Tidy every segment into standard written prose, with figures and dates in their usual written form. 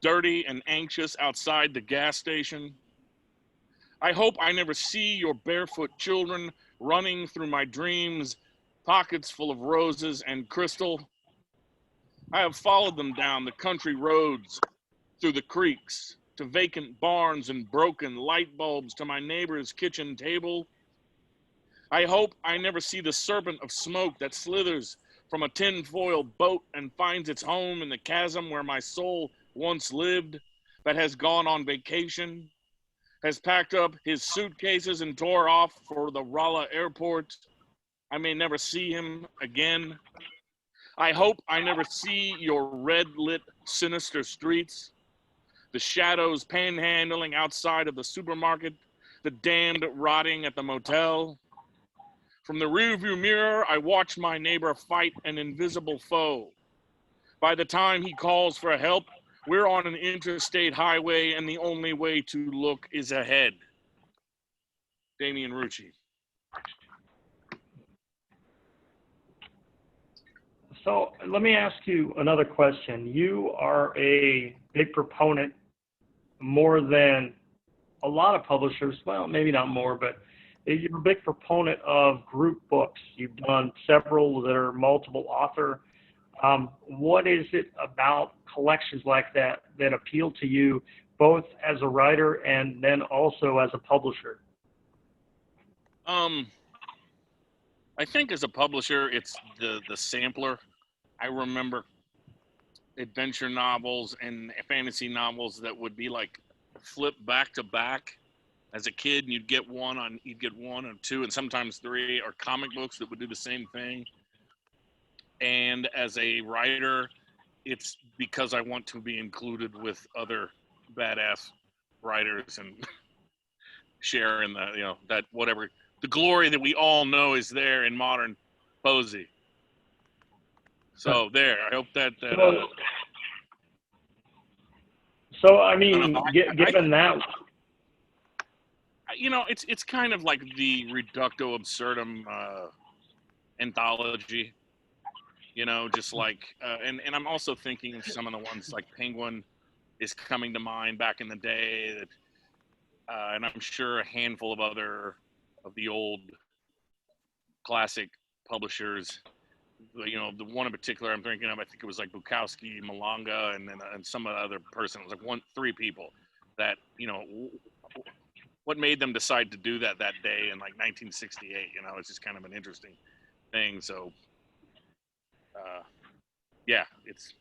dirty and anxious outside the gas station. I hope I never see your barefoot children running through my dreams, pockets full of roses and crystal. I have followed them down the country roads, through the creeks, to vacant barns and broken light bulbs, to my neighbor's kitchen table. I hope I never see the serpent of smoke that slithers from a tinfoil boat and finds its home in the chasm where my soul once lived, that has gone on vacation, has packed up his suitcases and tore off for the Rolla airport. I may never see him again. I hope I never see your red-lit, sinister streets, the shadows panhandling outside of the supermarket, the damned rotting at the motel. From the rearview mirror, I watch my neighbor fight an invisible foe. By the time he calls for help, we're on an interstate highway, and the only way to look is ahead. Damien Rucci. So let me ask you another question. You are a big proponent, more than a lot of publishers, well, maybe not more, but you're a big proponent of group books. You've done several that are multiple author. What is it about collections like that that appeal to you, both as a writer and then also as a publisher? I think as a publisher, it's the sampler. I remember adventure novels and fantasy novels that would be like flip back to back as a kid, and you'd get one or two and sometimes three, or comic books that would do the same thing. And as a writer, it's because I want to be included with other badass writers and share in the, that whatever the glory that we all know is there in modern poesy. So there, I hope that so I mean, given that, it's kind of like the reducto absurdum anthology, just like and I'm also thinking of some of the ones like Penguin is coming to mind back in the day, that and I'm sure a handful of other of the old classic publishers. The one in particular I'm thinking of, I think it was like Bukowski, Malanga, and then and some other person. It was like three people that, what made them decide to do that day in like 1968. It's just kind of an interesting thing. So yeah, it's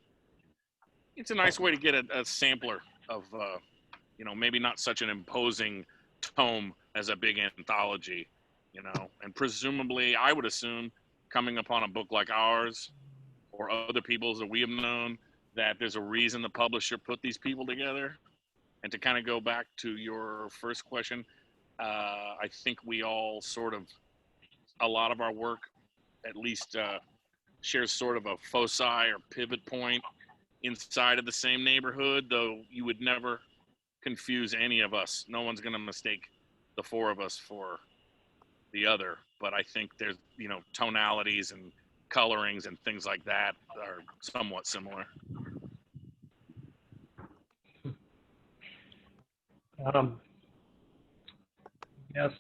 a nice way to get a sampler of maybe not such an imposing tome as a big anthology, and presumably I would assume, coming upon a book like ours or other people's that we have known, that there's a reason the publisher put these people together. And to kind of go back to your first question, I think we all sort of, a lot of our work at least shares sort of a foci or pivot point inside of the same neighborhood, though you would never confuse any of us. No one's going to mistake the four of us for the other. But I think there's, tonalities and colorings and things like that are somewhat similar. Yes.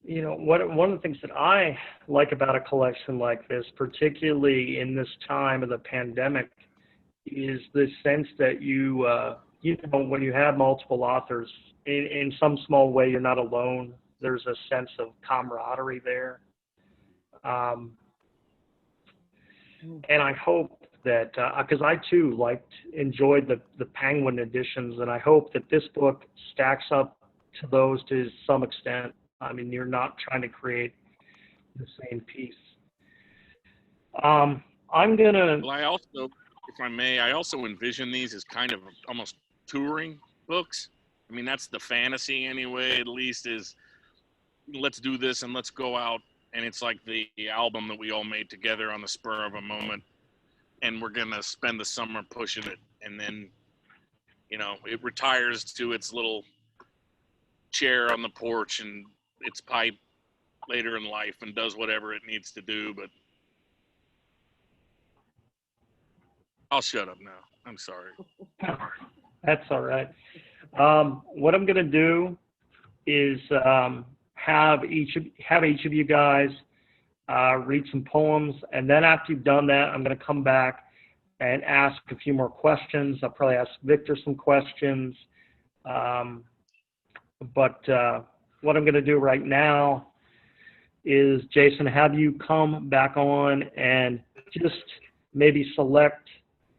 One of the things that I like about a collection like this, particularly in this time of the pandemic, is the sense that when you have multiple authors, in some small way, you're not alone. There's a sense of camaraderie there. And I hope that, because I too enjoyed the Penguin editions, and I hope that this book stacks up to those to some extent. I mean, you're not trying to create the same piece. I'm gonna. Well, I also, if I may, I also envision these as kind of almost touring books. I mean, that's the fantasy anyway, at least, is let's do this and let's go out. And it's like the album that we all made together on the spur of a moment. And we're going to spend the summer pushing it. And then, it retires to its little chair on the porch and its pipe later in life and does whatever it needs to do. But I'll shut up now. I'm sorry. That's all right. What I'm going to do is have each of you guys read some poems, and then after you've done that, I'm going to come back and ask a few more questions. I'll probably ask Victor some questions. But what I'm going to do right now is, Jason, have you come back on and just maybe select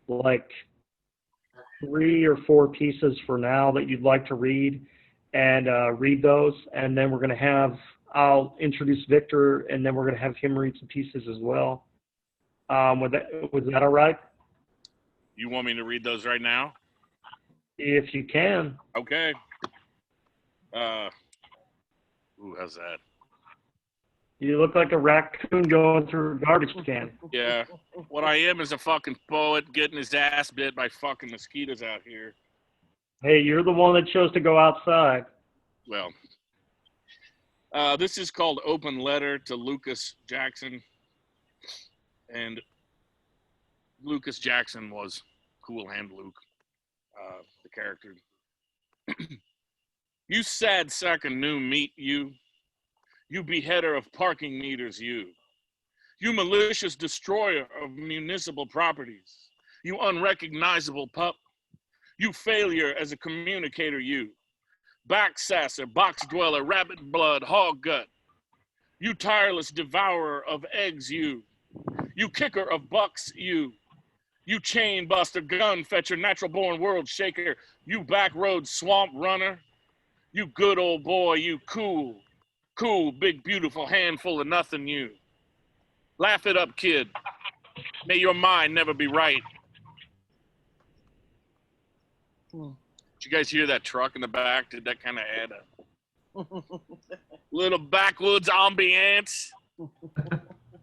like 3 or 4 pieces for now that you'd like to read, and read those, and then we're going to have, I'll introduce Victor, and then we're going to have him read some pieces as well. Was that all right? You want me to read those right now? If you can. Okay. How's that? You look like a raccoon going through a garbage can. Yeah. What I am is a fucking poet getting his ass bit by fucking mosquitoes out here. Hey, you're the one that chose to go outside. Well, this is called Open Letter to Lucas Jackson. And Lucas Jackson was Cool Hand Luke, the character. You sad sack of new meat, you. You beheader of parking meters, you. You malicious destroyer of municipal properties. You unrecognizable pup. You failure as a communicator, you. Backsasser, box dweller, rabbit blood, hog gut. You tireless devourer of eggs, you. You kicker of bucks, you. You chain buster, gun fetcher, natural born world shaker. You backroad swamp runner. You good old boy, you cool, big, beautiful handful of nothing, you. Laugh it up, kid. May your mind never be right. Did you guys hear that truck in the back? Did that kind of add a little backwoods ambiance?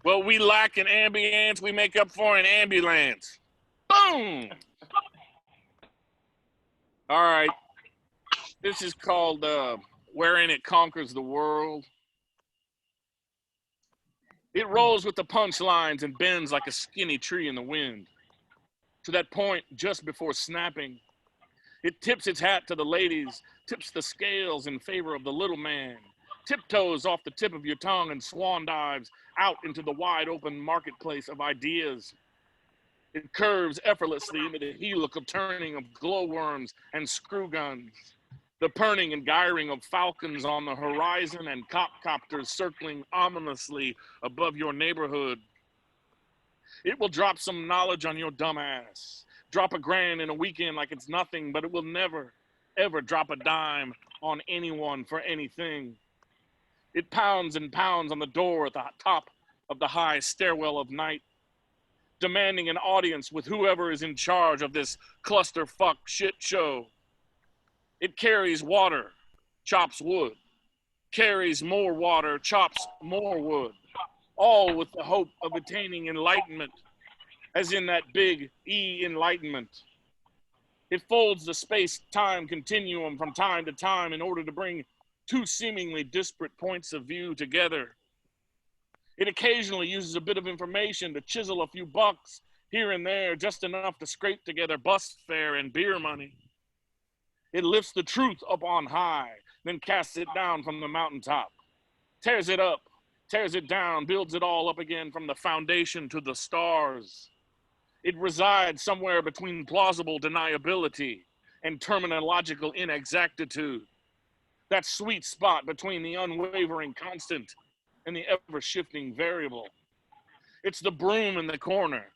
Well, we lack an ambience, we make up for an ambulance. Boom! All right. This is called Wherein It Conquers the World. It rolls with the punchlines and bends like a skinny tree in the wind. To that point, just before snapping, it tips its hat to the ladies, tips the scales in favor of the little man, tiptoes off the tip of your tongue and swan dives out into the wide open marketplace of ideas. It curves effortlessly into the helical turning of glowworms and screw guns, the perning and gyring of falcons on the horizon and copters circling ominously above your neighborhood. It will drop some knowledge on your dumb ass, drop $1,000 in a weekend like it's nothing, but it will never, ever drop a dime on anyone for anything. It pounds and pounds on the door at the top of the high stairwell of night, demanding an audience with whoever is in charge of this clusterfuck shit show. It carries water, chops wood, carries more water, chops more wood, all with the hope of attaining enlightenment, as in that big E enlightenment. It folds the space-time continuum from time to time in order to bring 2 seemingly disparate points of view together. It occasionally uses a bit of information to chisel a few bucks here and there, just enough to scrape together bus fare and beer money. It lifts the truth up on high, then casts it down from the mountaintop, tears it up, tears it down, builds it all up again from the foundation to the stars. It resides somewhere between plausible deniability and terminological inexactitude, that sweet spot between the unwavering constant and the ever-shifting variable. It's the broom in the corner,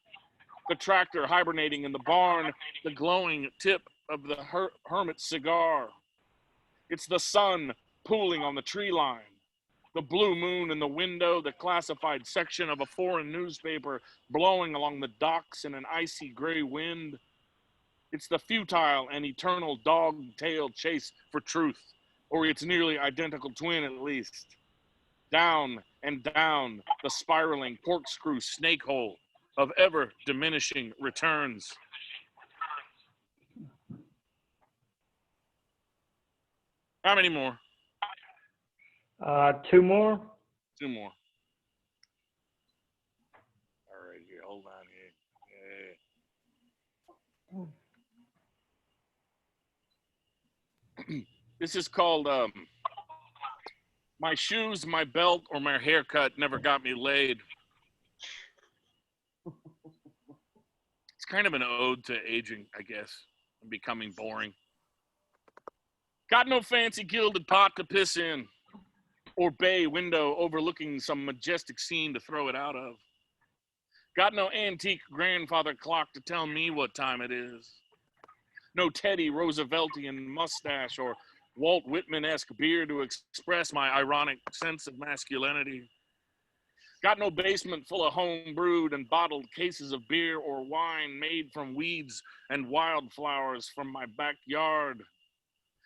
the tractor hibernating in the barn, the glowing tip of the hermit's cigar. It's the sun pooling on the tree line, the blue moon in the window, the classified section of a foreign newspaper blowing along the docks in an icy gray wind. It's the futile and eternal dog-tailed chase for truth, or its nearly identical twin at least. Down and down the spiraling corkscrew snake hole of ever-diminishing returns. How many more? 2 more. 2 more. All right, here, hold on here. This is called My Shoes, My Belt, or My Haircut Never Got Me Laid. It's kind of an ode to aging, I guess, and becoming boring. Got no fancy gilded pot to piss in, or bay window overlooking some majestic scene to throw it out of. Got no antique grandfather clock to tell me what time it is. No Teddy Rooseveltian mustache or Walt Whitman-esque beard to express my ironic sense of masculinity. Got no basement full of home-brewed and bottled cases of beer or wine made from weeds and wildflowers from my backyard.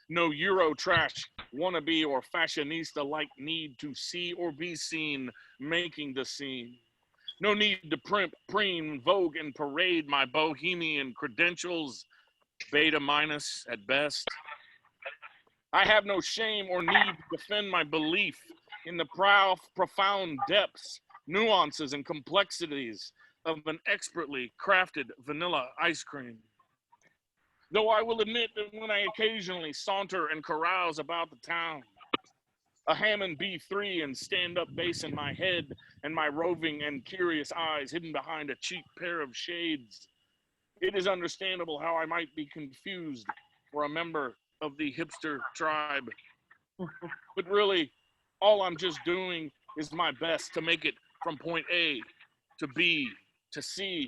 No Euro trash, wannabe or fashionista-like need to see or be seen making the scene. No need to primp, preen, vogue, and parade my bohemian credentials, beta minus at best. I have no shame or need to defend my belief in the profound depths, nuances, and complexities of an expertly crafted vanilla ice cream. Though I will admit that when I occasionally saunter and carouse about the town, a Hammond B3 and stand-up bass in my head and my roving and curious eyes hidden behind a cheap pair of shades, it is understandable how I might be confused for a member of the hipster tribe. But really, all I'm just doing is my best to make it from point A to B to C,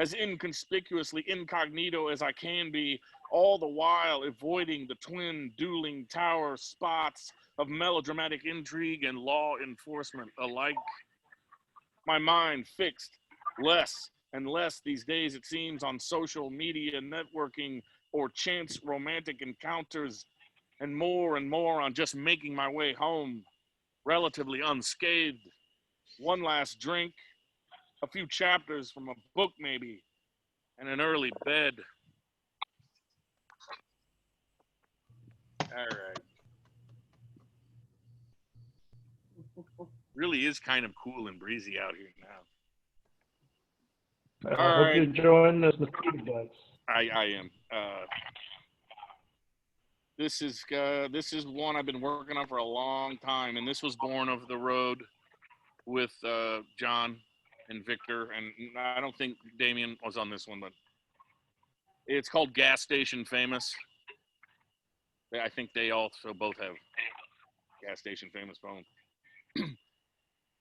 as inconspicuously incognito as I can be, all the while avoiding the twin dueling tower spots of melodramatic intrigue and law enforcement alike. My mind fixed less and less these days, it seems, on social media networking or chance romantic encounters, and more on just making my way home, relatively unscathed. One last drink, a few chapters from a book maybe, and an early bed. All right. Really is kind of cool and breezy out here now. I hope you're enjoying those mosquito bites. I am. This is one I've been working on for a long time, and this was born of the road with John and Victor, and I don't think Damien was on this one, but it's called Gas Station Famous. I think they also both have Gas Station Famous phone.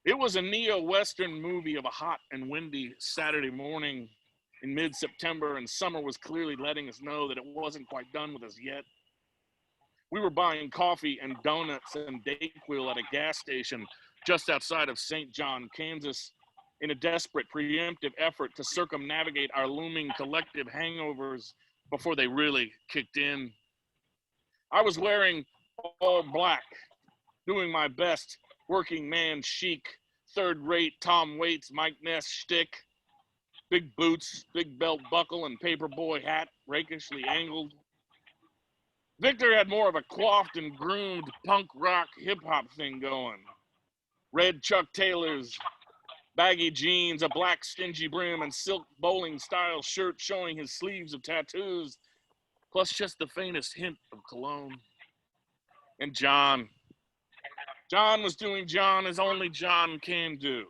It was a neo-Western movie of a hot and windy Saturday morning in mid-September, and summer was clearly letting us know that it wasn't quite done with us yet. We were buying coffee and donuts and Dayquil at a gas station just outside of St. John, Kansas, in a desperate preemptive effort to circumnavigate our looming collective hangovers before they really kicked in. I was wearing all black, doing my best working man chic, third-rate Tom Waits, Mike Ness shtick, big boots, big belt buckle, and paperboy hat rakishly angled. Victor had more of a coiffed and groomed punk rock hip-hop thing going. Red Chuck Taylors, baggy jeans, a black stingy brim, and silk bowling-style shirt showing his sleeves of tattoos, plus just the faintest hint of cologne. And John was doing John as only John can do.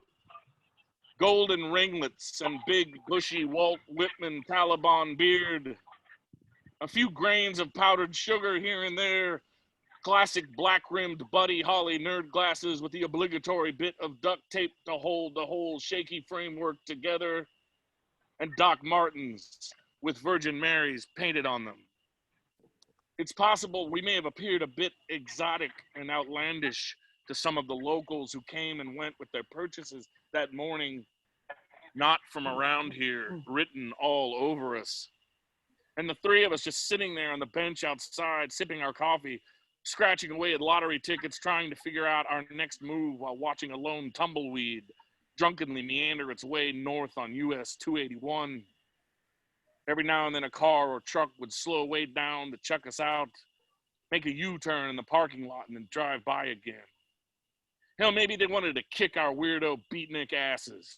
Golden ringlets and big, bushy Walt Whitman Taliban beard. A few grains of powdered sugar here and there. Classic black-rimmed Buddy Holly nerd glasses with the obligatory bit of duct tape to hold the whole shaky framework together. And Doc Martens with Virgin Marys painted on them. It's possible we may have appeared a bit exotic and outlandish to some of the locals who came and went with their purchases that morning, not from around here, written all over us. And the three of us just sitting there on the bench outside, sipping our coffee, scratching away at lottery tickets, trying to figure out our next move while watching a lone tumbleweed drunkenly meander its way north on US 281. Every now and then a car or truck would slow way down to check us out, make a U-turn in the parking lot, and then drive by again. Hell, maybe they wanted to kick our weirdo beatnik asses.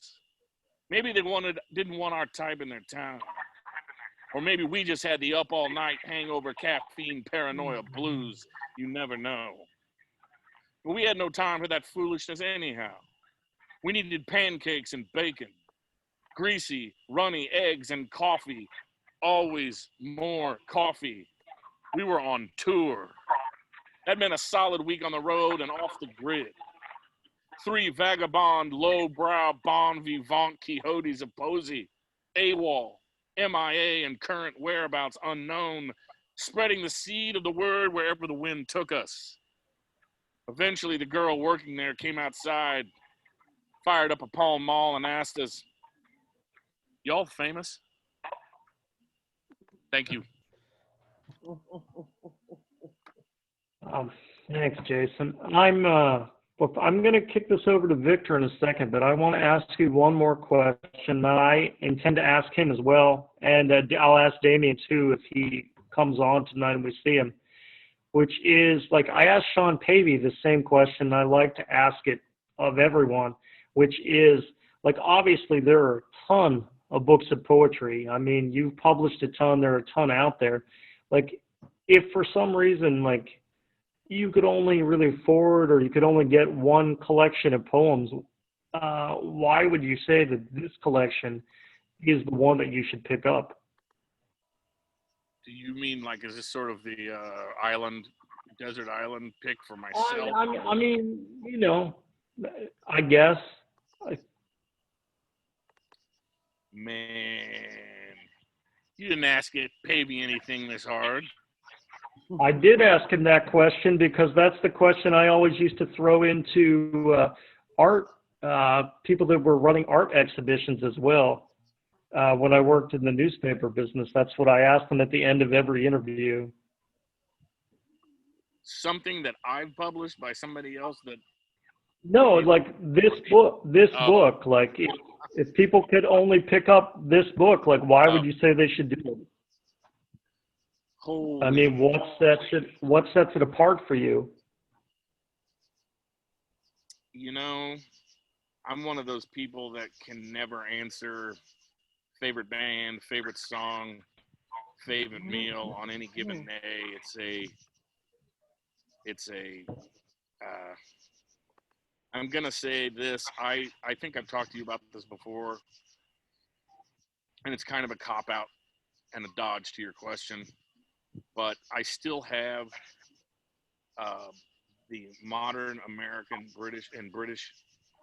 Maybe they didn't want our type in their town. Or maybe we just had the up all night hangover caffeine paranoia blues. You never know. But we had no time for that foolishness anyhow. We needed pancakes and bacon, greasy, runny eggs and coffee. Always more coffee. We were on tour. That meant a solid week on the road and off the grid. 3 vagabond, low-brow, bon vivant Quixotes of Posey, AWOL, MIA, and current whereabouts unknown, spreading the seed of the word wherever the wind took us. Eventually, the girl working there came outside, fired up a Pall Mall, and asked us, "Y'all famous?" Thank you. Thanks, Jason. I'm going to kick this over to Victor in a second, but I want to ask you one more question that I intend to ask him as well, and I'll ask Damien too if he comes on tonight and we see him, which is, like, I asked Sean Pavey the same question, and I like to ask it of everyone, which is, like, obviously there are a ton of books of poetry. I mean, you've published a ton, there are a ton out there. Like, if for some reason, like, you could only really afford, or you could only get one collection of poems, why would you say that this collection is the one that you should pick up? Do you mean, like, is this sort of the desert island pick for myself? I mean, you know, I guess. Man, you didn't ask it, pay me anything this hard. I did ask him that question because that's the question I always used to throw into art, people that were running art exhibitions as well. When I worked in the newspaper business, that's what I asked them at the end of every interview. Something that I've published by somebody else that... No, like this book, like if people could only pick up this book, like why would you say they should do it? Holy. I mean, what sets it apart for you? You know, I'm one of those people that can never answer favorite band, favorite song, favorite meal on any given day. I'm gonna say this. I think I've talked to you about this before, and it's kind of a cop out and a dodge to your question. But I still have the modern American British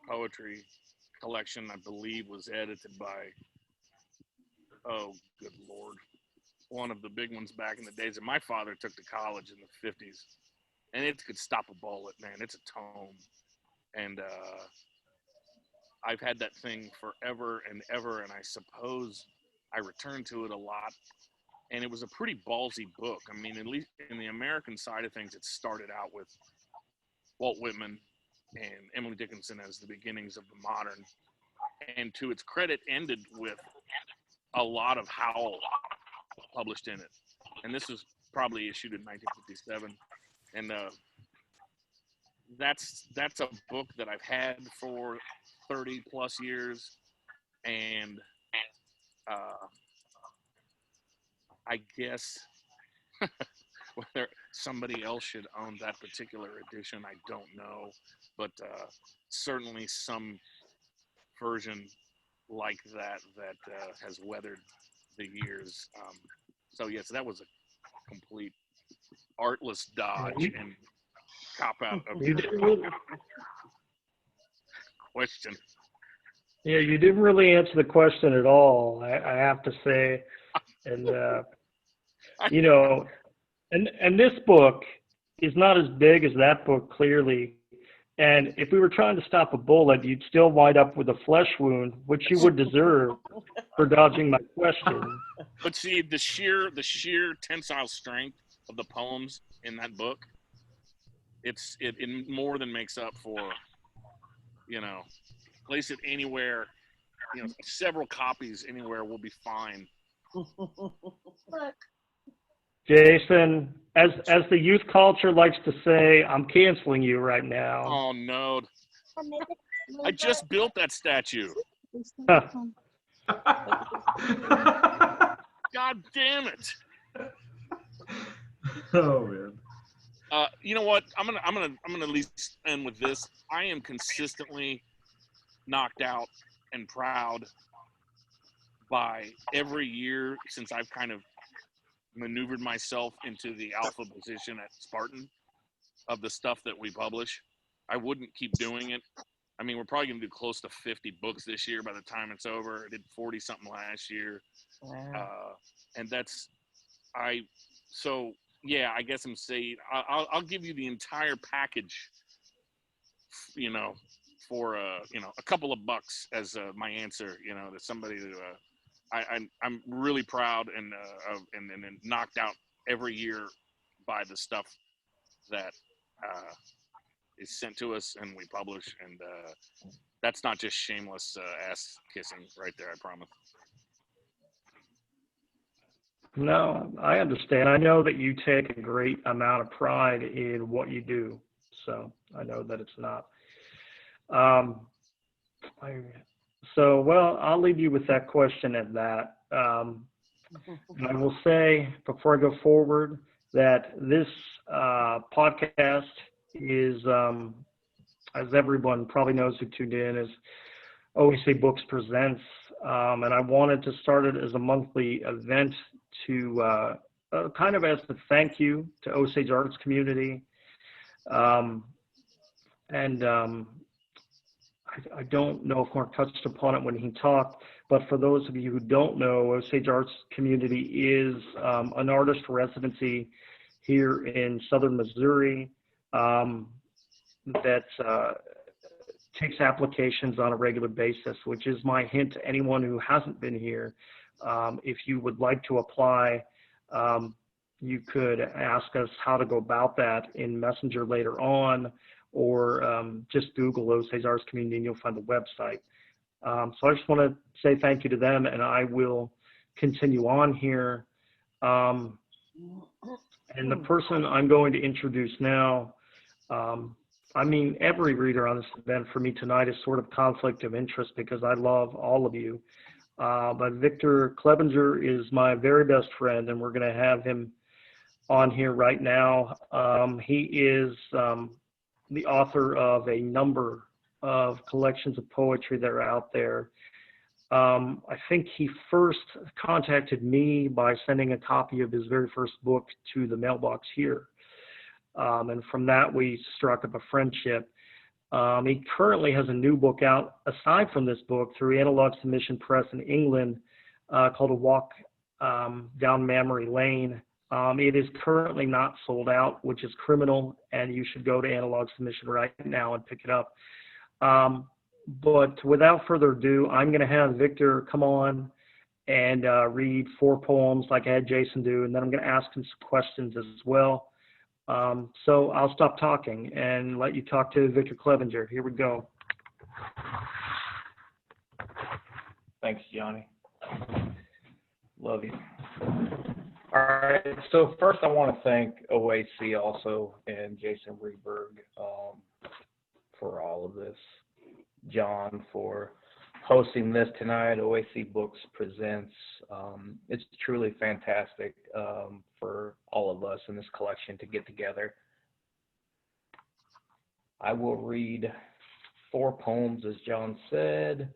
poetry collection. I believe was edited by, oh good Lord, one of the big ones back in the days that my father took to college in the 50s, and it could stop a bullet, man. It's a tome, and I've had that thing forever and ever, and I suppose I return to it a lot. And it was a pretty ballsy book. I mean, at least in the American side of things, it started out with Walt Whitman and Emily Dickinson as the beginnings of the modern. And to its credit, ended with a lot of Howl published in it. And this was probably issued in 1957. And that's a book that I've had for 30 plus years. And I guess whether somebody else should own that particular edition, I don't know. But certainly some version like that has weathered the years. So yes, that was a complete artless dodge and cop out of your question. Yeah, you didn't really answer the question at all, I have to say. And, you know, and this book is not as big as that book, clearly. And if we were trying to stop a bullet, you'd still wind up with a flesh wound, which you would deserve for dodging my question. But see, the sheer tensile strength of the poems in that book, it more than makes up for, you know, place it anywhere, you know, several copies anywhere will be fine. Jason, as the youth culture likes to say, I'm canceling you right now. Oh no. I just built that statue. God damn it. Oh man. You know what? I'm gonna at least end with this. I am consistently knocked out and proud by every year since I've kind of maneuvered myself into the alpha position at Spartan of the stuff that we publish. I wouldn't keep doing it. I mean, we're probably going to do close to 50 books this year by the time it's over. I did 40 something last year. And that's, so yeah, I guess I'm saying, I'll give you the entire package, you know, for, you know, a couple of bucks as my answer, you know, to somebody that, I'm really proud and knocked out every year by the stuff that is sent to us and we publish, and that's not just shameless ass kissing right there, I promise. No, I understand. I know that you take a great amount of pride in what you do, so I know that it's not. Um, well, I'll leave you with that question at that. And I will say before I go forward that this podcast is, as everyone probably knows who tuned in, is Oac Books Presents. And I wanted to start it as a monthly event to kind of as a thank you to Osage Arts community. I don't know if Mark touched upon it when he talked, but for those of you who don't know, Osage Arts Community is an artist residency here in southern Missouri that takes applications on a regular basis, which is my hint to anyone who hasn't been here. If you would like to apply, you could ask us how to go about that in Messenger later on, or just Google Osage Arts Community and you'll find the website. So I just want to say thank you to them, and I will continue on here. And the person I'm going to introduce now, I mean, every reader on this event for me tonight is sort of conflict of interest because I love all of you. But Victor Clevenger is my very best friend, and we're going to have him on here right now. He is the author of a number of collections of poetry that are out there. I think he first contacted me by sending a copy of his very first book to the mailbox here. And from that, we struck up a friendship. He currently has a new book out, aside from this book, through Analog Submission Press in England, called A Walk Down Memory Lane. It is currently not sold out, which is criminal, and you should go to Analog Submission right now and pick it up. But without further ado, I'm going to have Victor come on and read 4 poems like I had Jason do, and then I'm going to ask him some questions as well. So I'll stop talking and let you talk to Victor Clevenger. Here we go. Thanks, Johnny. Love you. All right, so first I want to thank OAC also and Jason Reberg for all of this. John for hosting this tonight, Oac Books Presents. It's truly fantastic for all of us in this collection to get together. I will read 4 poems, as John said.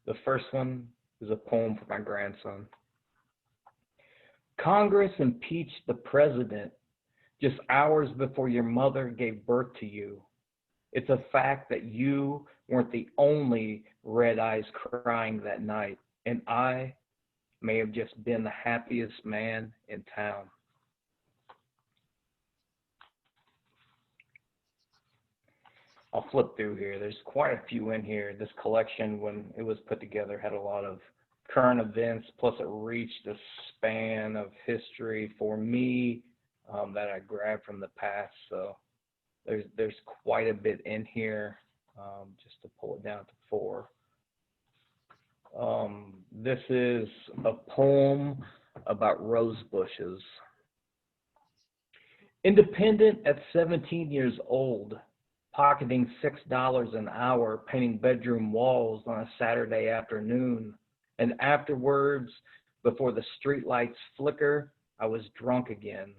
The first one is a poem for my grandson. Congress impeached the president just hours before your mother gave birth to you. It's a fact that you weren't the only red eyes crying that night, and I may have just been the happiest man in town. I'll flip through here. There's quite a few in here. This collection, when it was put together, had a lot of current events, plus it reached a span of history for me that I grabbed from the past. So there's quite a bit in here, just to pull it down to 4. This is a poem about rose bushes. Independent at 17 years old, pocketing $6 an hour, painting bedroom walls on a Saturday afternoon, and afterwards Before the streetlights flicker, I was drunk again,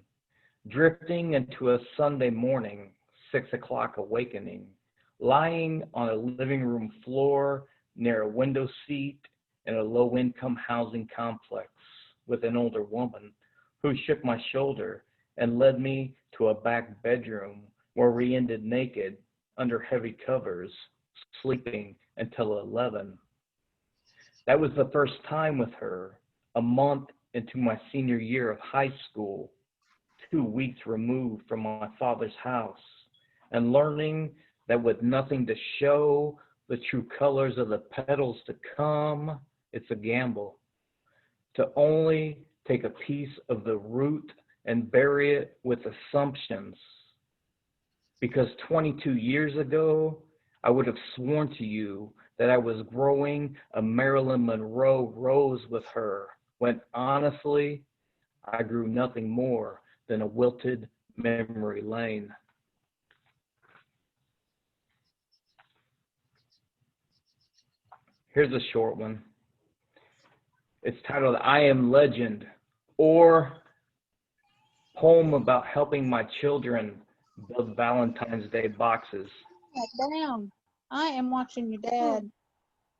drifting into a Sunday morning, 6 o'clock awakening, lying on a living room floor near a window seat in a low-income housing complex with an older woman who shook my shoulder and led me to a back bedroom where we ended naked under heavy covers, sleeping until 11. That was the first time with her, a month into my senior year of high school, 2 weeks removed from my father's house, and learning that with nothing to show the true colors of the petals to come, it's a gamble. To only take a piece of the root and bury it with assumptions. Because 22 years ago, I would have sworn to you that I was growing a Marilyn Monroe rose with her, when honestly, I grew nothing more than a wilted memory lane. Here's a short one. It's titled I Am Legend, or Poem About Helping My Children Build Valentine's Day Boxes. Damn, I am watching your dad.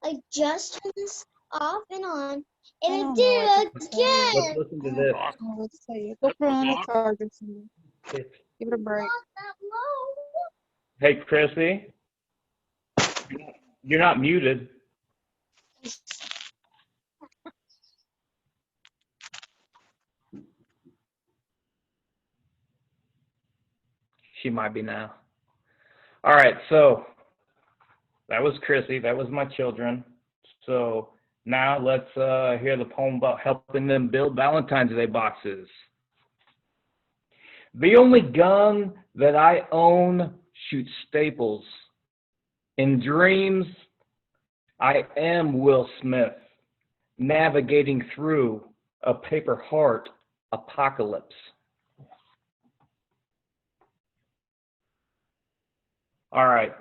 I just turned this off and on, I and don't it know did what to it tell you. again. Let's listen to this. Oh, let's see. Go put on the charger. Give it a break. Not that low. Hey, Chrissy, you're not muted. She might be now. All right, so that was Chrissy. That was my children. So now let's hear the poem about helping them build Valentine's Day boxes. The only gun that I own shoots staples. In dreams, I am Will Smith, navigating through a paper heart apocalypse. All right,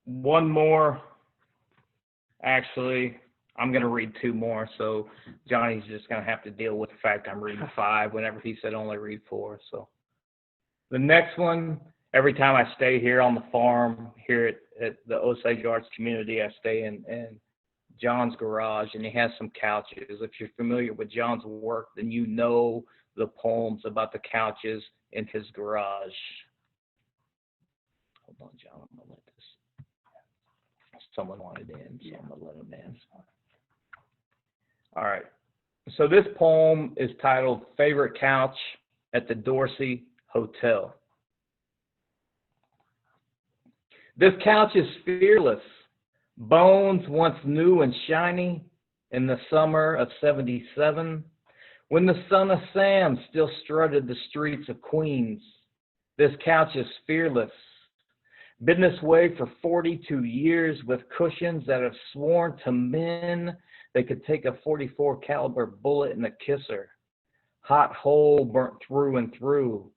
one more. Actually, I'm going to read 2 more, so Johnny's just going to have to deal with the fact I'm reading 5 whenever he said only read 4. So the next one, every time I stay here on the farm, here at the Osage Arts community, I stay in John's garage, and he has some couches. If you're familiar with John's work, then you know the poems about the couches in his garage. Hold on, John, I'm going to let this. Someone wanted in, so I'm going to let him in. All right. So this poem is titled Favorite Couch at the Dorsey Hotel. This couch is fearless, bones once new and shiny in the summer of '77, when the son of Sam still strutted the streets of Queens. This couch is fearless, been this way for 42 years with cushions that have sworn to men they could take a .44 caliber bullet in the kisser. Hot hole burnt through and through.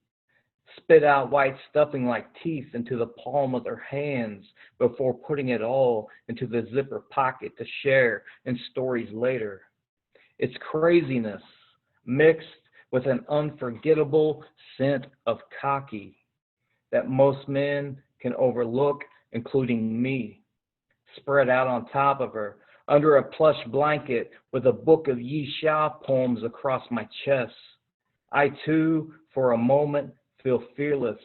Spit out white stuffing like teeth into the palm of their hands before putting it all into the zipper pocket to share in stories later. It's craziness mixed with an unforgettable scent of cocky that most men can overlook, including me, spread out on top of her, under a plush blanket with a book of Yi Xia poems across my chest. I too, for a moment, feel fearless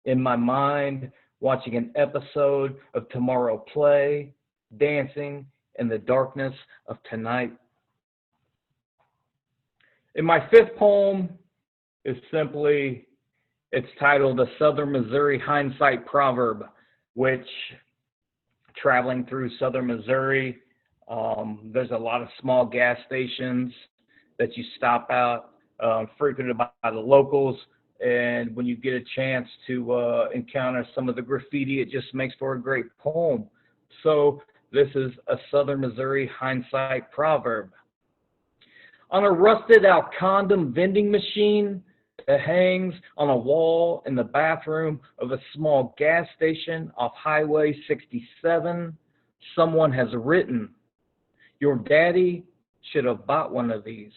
in my mind, watching an episode of Tomorrow Play, dancing in the darkness of tonight. And my 5th poem is simply, it's titled A Southern Missouri Hindsight Proverb, which, traveling through Southern Missouri, there's a lot of small gas stations that you stop out, frequented by the locals. And when you get a chance to encounter some of the graffiti, it just makes for a great poem. So this is a Southern Missouri Hindsight Proverb. On a rusted out condom vending machine that hangs on a wall in the bathroom of a small gas station off Highway 67, someone has written, "Your daddy should have bought one of these.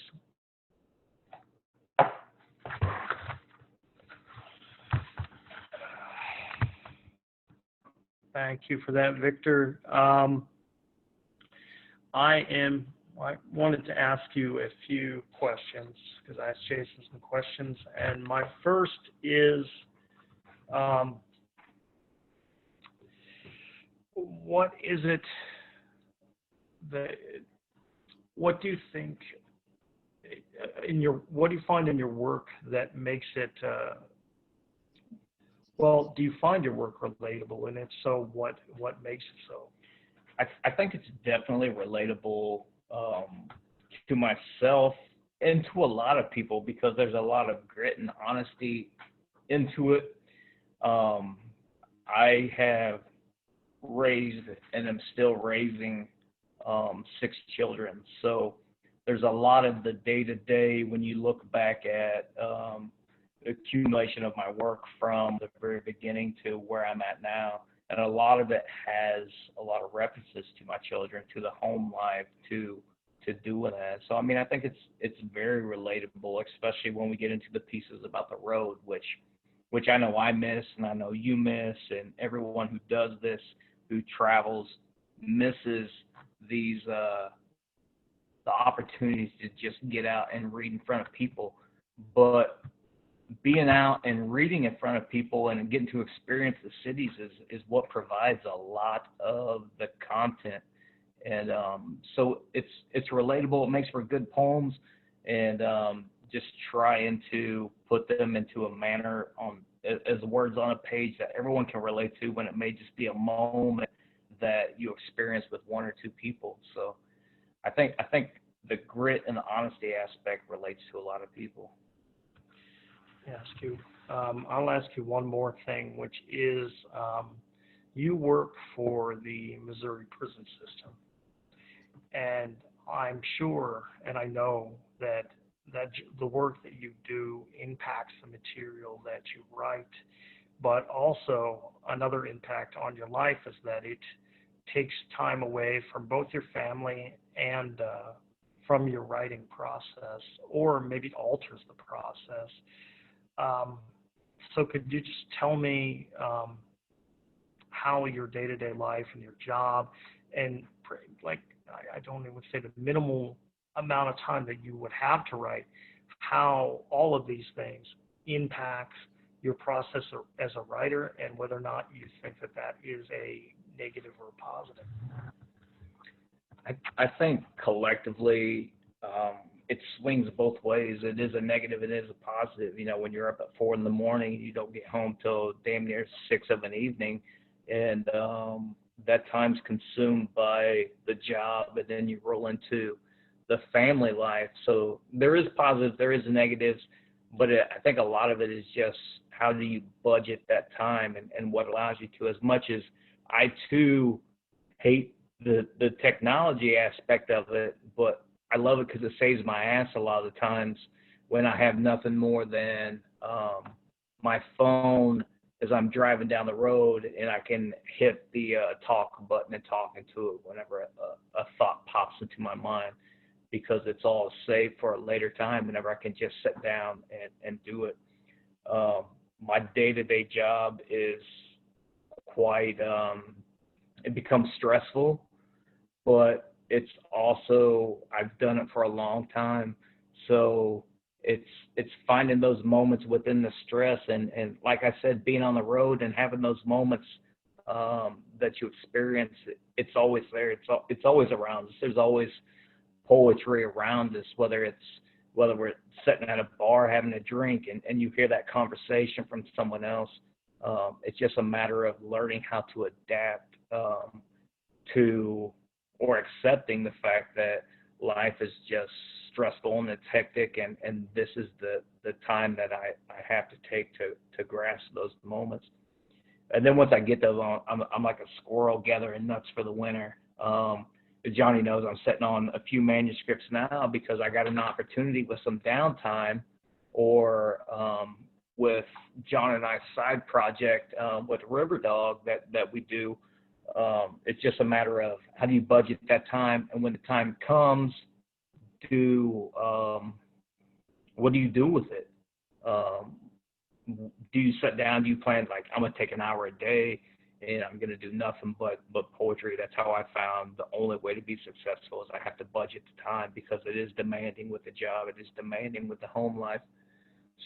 Thank you for that, Victor. I wanted to ask you a few questions because I asked Jason some questions, and my first is, what is it what do you think what do you find in your work that makes it, well, do you find your work relatable, and if so, what makes it so? I think it's definitely relatable to myself and to a lot of people because there's a lot of grit and honesty into it. I have raised and am still raising 6 children, so there's a lot of the day-to-day when you look back at the accumulation of my work from the very beginning to where I'm at now. And a lot of it has a lot of references to my children, to the home life, to doing that. So I mean, I think it's very relatable, especially when we get into the pieces about the road, which I know I miss, and I know you miss, and everyone who does this, who travels, misses these the opportunities to just get out and read in front of people. But being out and reading in front of people and getting to experience the cities is what provides a lot of the content. And so it's relatable. It makes for good poems, and just trying to put them into a manner as words on a page that everyone can relate to, when it may just be a moment that you experience with 1 or 2 people. So I think the grit and the honesty aspect relates to a lot of people. I'll ask you one more thing, which is, you work for the Missouri prison system, and I'm sure, and I know that the work that you do impacts the material that you write, but also another impact on your life is that it takes time away from both your family and from your writing process, or maybe alters the process. So could you just tell me how your day-to-day life and your job, and like, I don't even say the minimal amount of time that you would have to write, how all of these things impacts your process as a writer, and whether or not you think that is a negative or a positive? I think collectively, it swings both ways. It is a negative, it is a positive. You know, when you're up at 4 a.m, you don't get home till damn near 6 p.m, and that time's consumed by the job, and then you roll into the family life. So there is positives, there is negatives, but I think a lot of it is just how do you budget that time, and what allows you to. As much as I too hate the technology aspect of it, but I love it because it saves my ass a lot of the times when I have nothing more than my phone as I'm driving down the road, and I can hit the talk button and talk into it whenever a thought pops into my mind, because it's all saved for a later time whenever I can just sit down and do it. My day-to-day job is quite, it becomes stressful, but it's also, I've done it for a long time. So it's finding those moments within the stress, and like I said, being on the road and having those moments that you experience. It's always there. It's always around us. There's always poetry around us, whether we're sitting at a bar having a drink and you hear that conversation from someone else. It's just a matter of learning how to adapt to, or accepting the fact that life is just stressful and it's hectic, and this is the time that I have to take to grasp those moments. And then once I get those on, I'm like a squirrel gathering nuts for the winter. Johnny knows I'm sitting on a few manuscripts now because I got an opportunity with some downtime, or with John and I's side project with River Dog that we do. It's just a matter of how do you budget that time, and when the time comes, do you do with it? Do you sit down? Do you plan like I'm gonna take an hour a day and I'm gonna do nothing but poetry? That's how I found the only way to be successful is I have to budget the time because it is demanding with the job. It is demanding with the home life.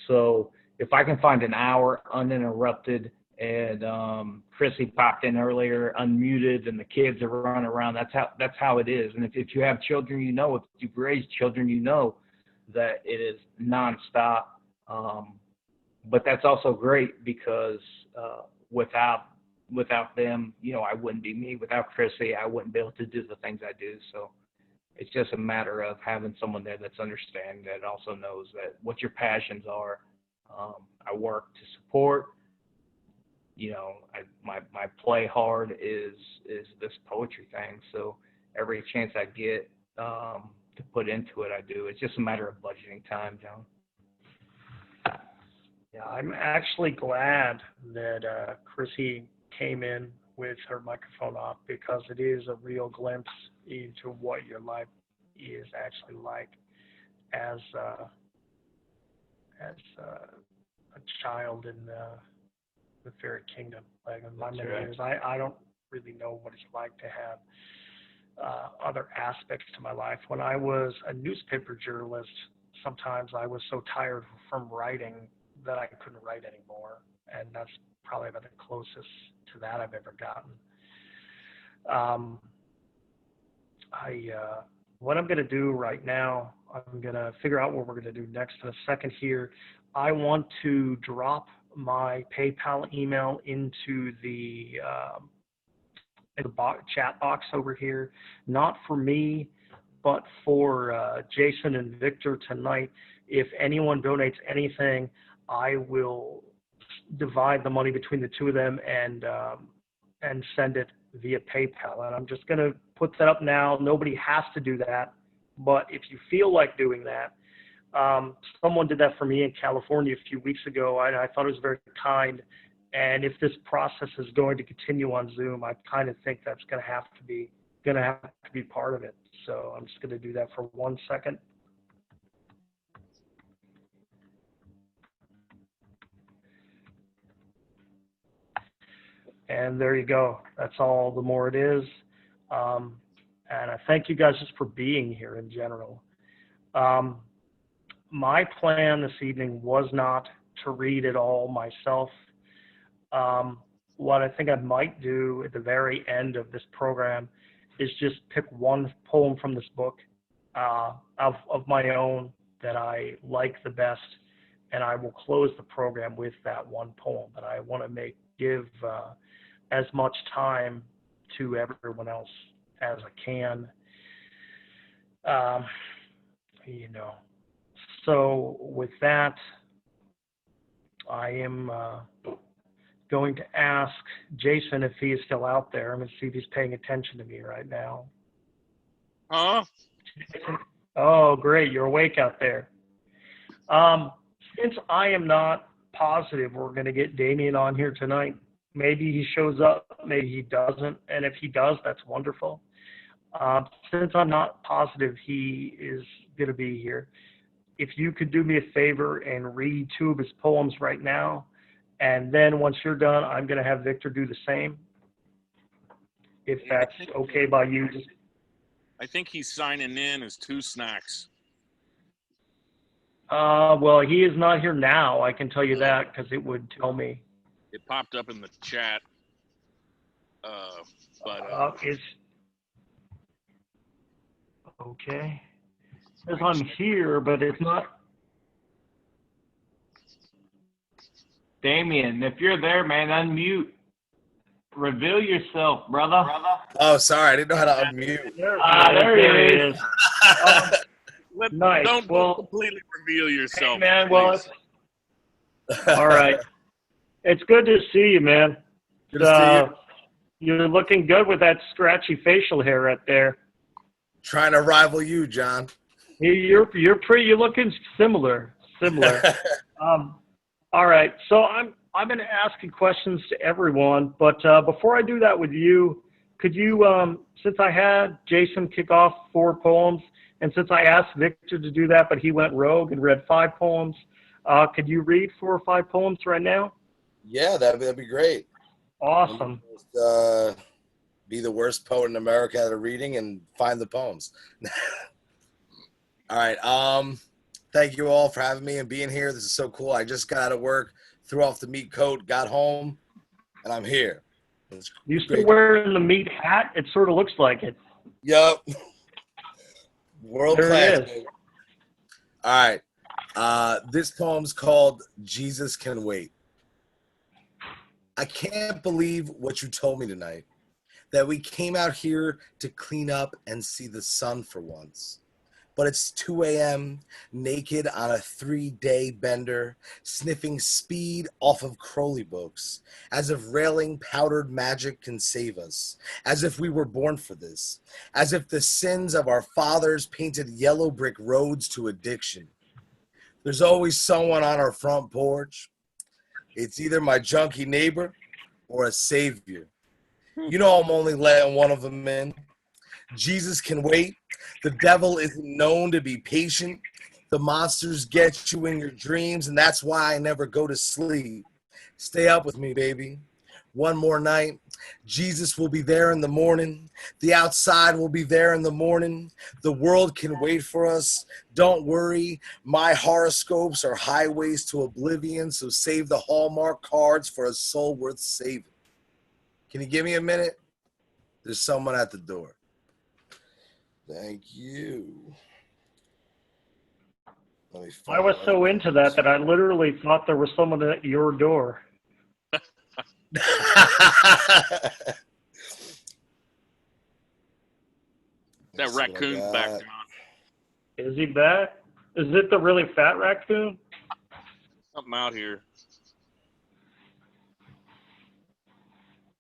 So if I can find an hour uninterrupted and Chrissy popped in earlier, unmuted, and the kids are running around, that's how it is. And if you have children, if you've raised children, that it is nonstop. But that's also great because without them, I wouldn't be me. Without Chrissy, I wouldn't be able to do the things I do. So it's just a matter of having someone there that's understanding, that also knows that what your passions are. I work to support. My play hard is this poetry thing. So every chance I get to put into it, I do. It's just a matter of budgeting time, John. Yeah, I'm actually glad that Chrissy came in with her microphone off because it is a real glimpse into what your life is actually like as a child in the fairy kingdom. Like in my many years, I don't really know what it's like to have other aspects to my life. When I was a newspaper journalist, sometimes I was so tired from writing that I couldn't write anymore, and that's probably about the closest to that I've ever gotten. What I'm going to do right now, I'm going to figure out what we're going to do next in a second here. I want to drop my PayPal email into the chat box over here, not for me, but for Jason and Victor tonight. If anyone donates anything, I will divide the money between the two of them and send it via PayPal. And I'm just going to put that up now. Nobody has to do that, but if you feel like doing that, someone did that for me in California a few weeks ago. I thought it was very kind. And if this process is going to continue on Zoom, I kind of think that's going to have to be part of it. So I'm just going to do that for 1 second. And there you go. That's all the more it is. And I thank you guys just for being here in general. My plan this evening was not to read it all myself. What I think I might do at the very end of this program is just pick one poem from this book of my own that I like the best, and I will close the program with that one poem. But I want to give as much time to everyone else as I can. So with that, I am going to ask Jason if he is still out there. I'm going to see if he's paying attention to me right now. Huh? Oh, great. You're awake out there. Since I am not positive we're going to get Damien on here tonight, maybe he shows up, maybe he doesn't. And if he does, that's wonderful. Since I'm not positive he is going to be here, if you could do me a favor and read 2 of his poems right now, and then once you're done, I'm going to have Victor do the same. If that's okay by you. I think he's signing in as 2 snacks. Well, he is not here now. I can tell you that because it would tell me. It popped up in the chat. Is okay. It says I'm here, but it's not. Damien, if you're there, man, unmute. Reveal yourself, brother. Oh, sorry. I didn't know how to unmute. There he is. Nice. Don't completely reveal yourself. Hey, man, well, all right. It's good to see you, man. Good to see you. You're looking good with that scratchy facial hair right there. Trying to rival you, John. You're looking similar. All right. So I'm going to ask you questions to everyone, but before I do that with you, could you, since I had Jason kick off 4 poems, And since I asked Victor to do that, but he went rogue and read 5 poems, could you read 4 or 5 poems right now? Yeah, that'd be great. Awesome. Be the worst poet in America at reading and find the poems. All right. Thank you all for having me and being here. This is so cool. I just got out of work, threw off the meat coat, got home, and I'm here. You still wearing the meat hat? It sort of looks like it. Yup. World There class. it is. Baby. All right. This poem's called Jesus Can Wait. I can't believe what you told me tonight, that we came out here to clean up and see the sun for once. But it's 2 a.m., naked on a 3-day bender, sniffing speed off of Crowley books, as if railing powdered magic can save us, as if we were born for this, as if the sins of our fathers painted yellow brick roads to addiction. There's always someone on our front porch. It's either my junkie neighbor or a savior. You know I'm only letting one of them in. Jesus can wait. The devil isn't known to be patient. The monsters get you in your dreams, and that's why I never go to sleep. Stay up with me, baby. One more night. Jesus will be there in the morning. The outside will be there in the morning. The world can wait for us. Don't worry. My horoscopes are highways to oblivion, so save the Hallmark cards for a soul worth saving. Can you give me a minute? There's someone at the door. Thank you. I was so into that I literally thought there was someone at your door. That raccoon's back, John. Is he back? Is it the really fat raccoon? Something out here.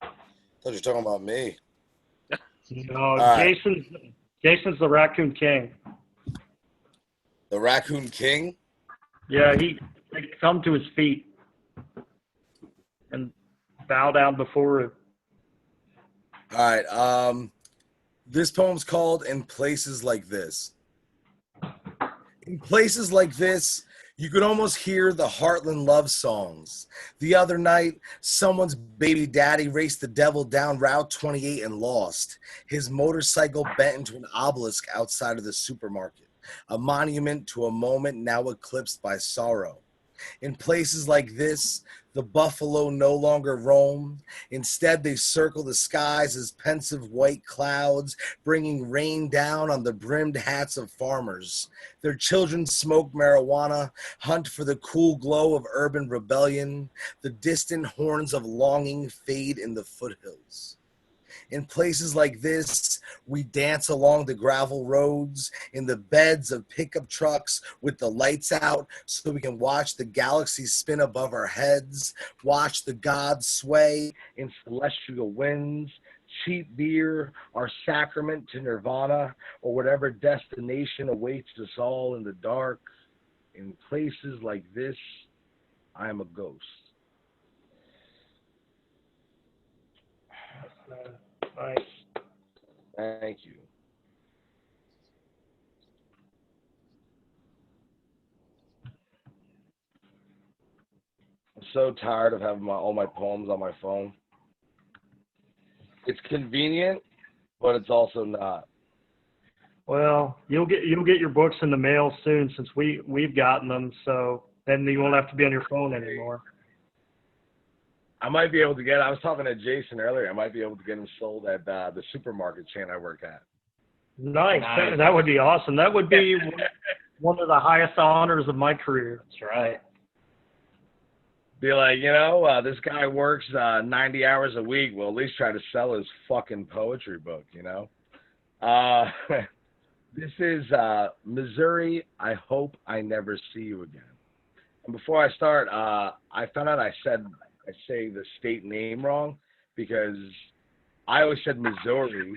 I thought you were talking about me. No, right. Jason's the Raccoon King. The Raccoon King? Yeah, they come to his feet and bow down before him. All right. This poem's called In Places Like This. In places like this, you could almost hear the Heartland love songs. The other night, someone's baby daddy raced the devil down Route 28 and lost. His motorcycle bent into an obelisk outside of the supermarket, a monument to a moment now eclipsed by sorrow. In places like this, the buffalo no longer roam. Instead, they circle the skies as pensive white clouds, bringing rain down on the brimmed hats of farmers. Their children smoke marijuana, hunt for the cool glow of urban rebellion. The distant horns of longing fade in the foothills. In places like this, we dance along the gravel roads, in the beds of pickup trucks with the lights out so we can watch the galaxy spin above our heads, watch the gods sway in celestial winds, cheap beer, our sacrament to nirvana, or whatever destination awaits us all in the dark. In places like this, I am a ghost. Nice. Thank you. I'm so tired of having all my poems on my phone. It's convenient, but it's also not. Well, you'll get your books in the mail soon since we've gotten them, so then you won't have to be on your phone anymore. I might be able to I was talking to Jason earlier, I might be able to get them sold at the supermarket chain I work at. Nice. That would be awesome. That would be one of the highest honors of my career. That's right. Be like, this guy works 90 hours a week. Well, at least try to sell his fucking poetry book, This is Missouri, I hope I never see you again. And before I start, I found out I say the state name wrong because I always said Missouri,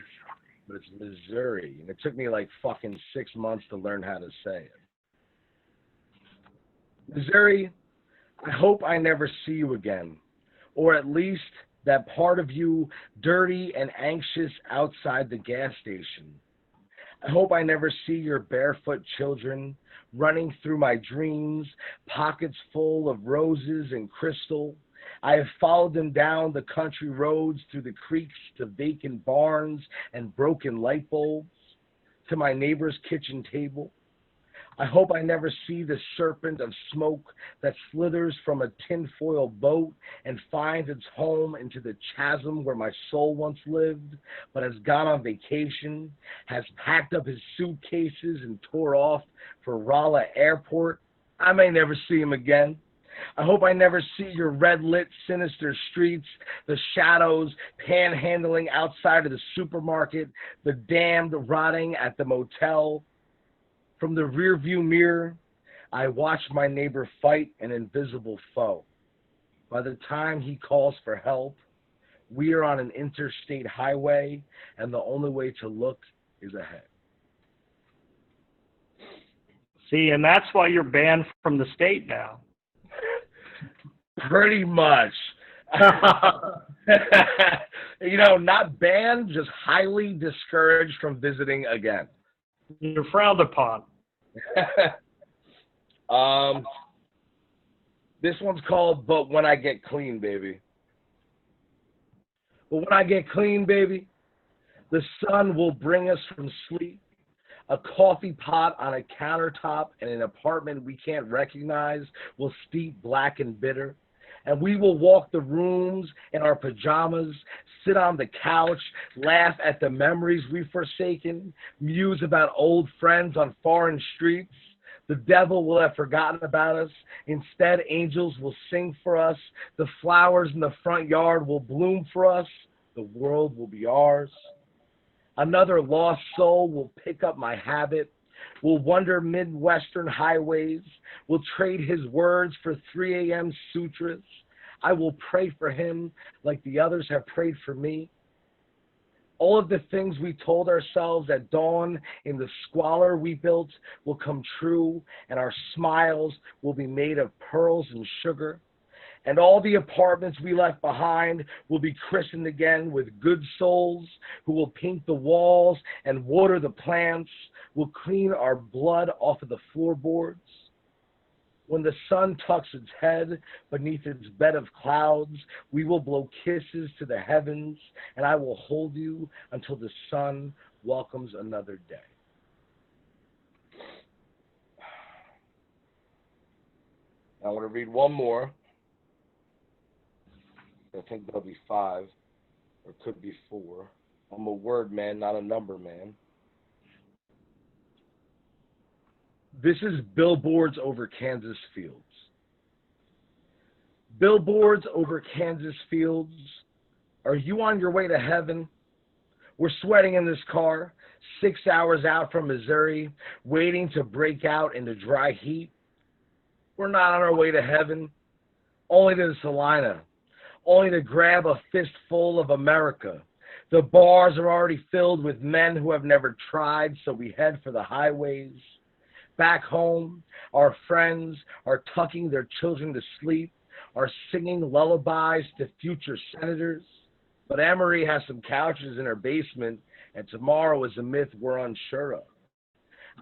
but it's Missouri. And it took me like fucking 6 months to learn how to say it. Missouri, I hope I never see you again, or at least that part of you dirty and anxious outside the gas station. I hope I never see your barefoot children running through my dreams, pockets full of roses and crystal. I have followed them down the country roads, through the creeks to vacant barns and broken light bulbs, to my neighbor's kitchen table. I hope I never see the serpent of smoke that slithers from a tinfoil boat and finds its home into the chasm where my soul once lived, but has gone on vacation, has packed up his suitcases and tore off for Rolla Airport. I may never see him again. I hope I never see your red-lit, sinister streets, the shadows panhandling outside of the supermarket, the damned rotting at the motel. From the rearview mirror, I watch my neighbor fight an invisible foe. By the time he calls for help, we are on an interstate highway, and the only way to look is ahead. See, and that's why you're banned from the state now. Pretty much. Not banned, just highly discouraged from visiting again. You're frowned upon. This one's called But When I Get Clean, Baby. But when I get clean, baby, the sun will bring us from sleep, a coffee pot on a countertop in an apartment we can't recognize will steep black and bitter. And we will walk the rooms in our pajamas, sit on the couch, laugh at the memories we've forsaken, muse about old friends on foreign streets. The devil will have forgotten about us. Instead, angels will sing for us. The flowers in the front yard will bloom for us. The world will be ours. Another lost soul will pick up my habit. We'll wander Midwestern highways. We'll trade his words for 3 a.m. sutras. I will pray for him like the others have prayed for me. All of the things we told ourselves at dawn in the squalor we built will come true, and our smiles will be made of pearls and sugar. And all the apartments we left behind will be christened again with good souls who will paint the walls and water the plants, will clean our blood off of the floorboards. When the sun tucks its head beneath its bed of clouds, we will blow kisses to the heavens, and I will hold you until the sun welcomes another day. I want to read one more. I think there'll be 5, or could be 4. I'm a word man, not a number man. This is Billboards Over Kansas Fields. Billboards over Kansas fields. Are you on your way to heaven? We're sweating in this car, 6 hours out from Missouri, waiting to break out into dry heat. We're not on our way to heaven, only to the Salina, only to grab a fistful of America. The bars are already filled with men who have never tried, so we head for the highways. Back home, our friends are tucking their children to sleep, are singing lullabies to future senators. But Emory has some couches in her basement, and tomorrow is a myth we're unsure of.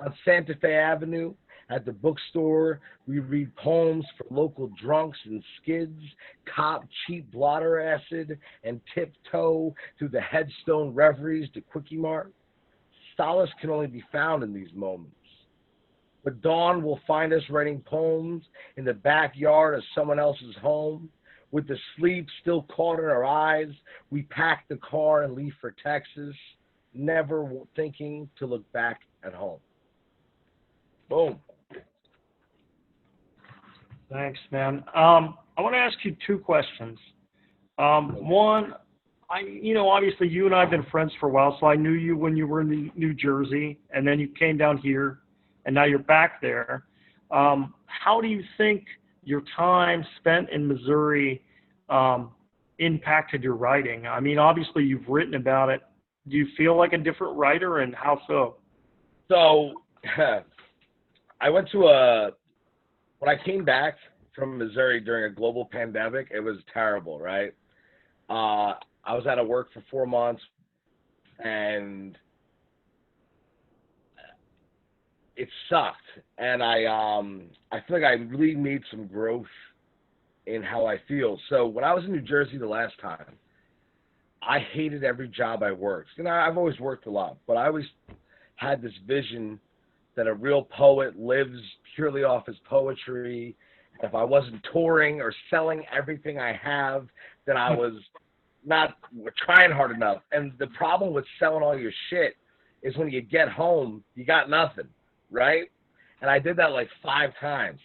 On Santa Fe Avenue, at the bookstore, we read poems for local drunks and skids, cop cheap blotter acid, and tiptoe through the headstone reveries to Quickie Mart. Solace can only be found in these moments. But dawn will find us writing poems in the backyard of someone else's home. With the sleep still caught in our eyes, we pack the car and leave for Texas, never thinking to look back at home. Boom. Thanks, man. I want to ask you 2 questions. One, obviously you and I have been friends for a while, so I knew you when you were in New Jersey, and then you came down here, and now you're back there. How do you think your time spent in Missouri impacted your writing? I mean, obviously you've written about it. Do you feel like a different writer, and how so? So, I went to when I came back from Missouri during a global pandemic, it was terrible, right? I was out of work for 4 months, and it sucked, and I feel like I really made some growth in how I feel. So when I was in New Jersey the last time, I hated every job I worked. You know, I've always worked a lot, but I always had this vision that a real poet lives purely off his poetry. If I wasn't touring or selling everything I have, then I was not trying hard enough. And the problem with selling all your shit is when you get home, you got nothing, right? And I did that like 5 times.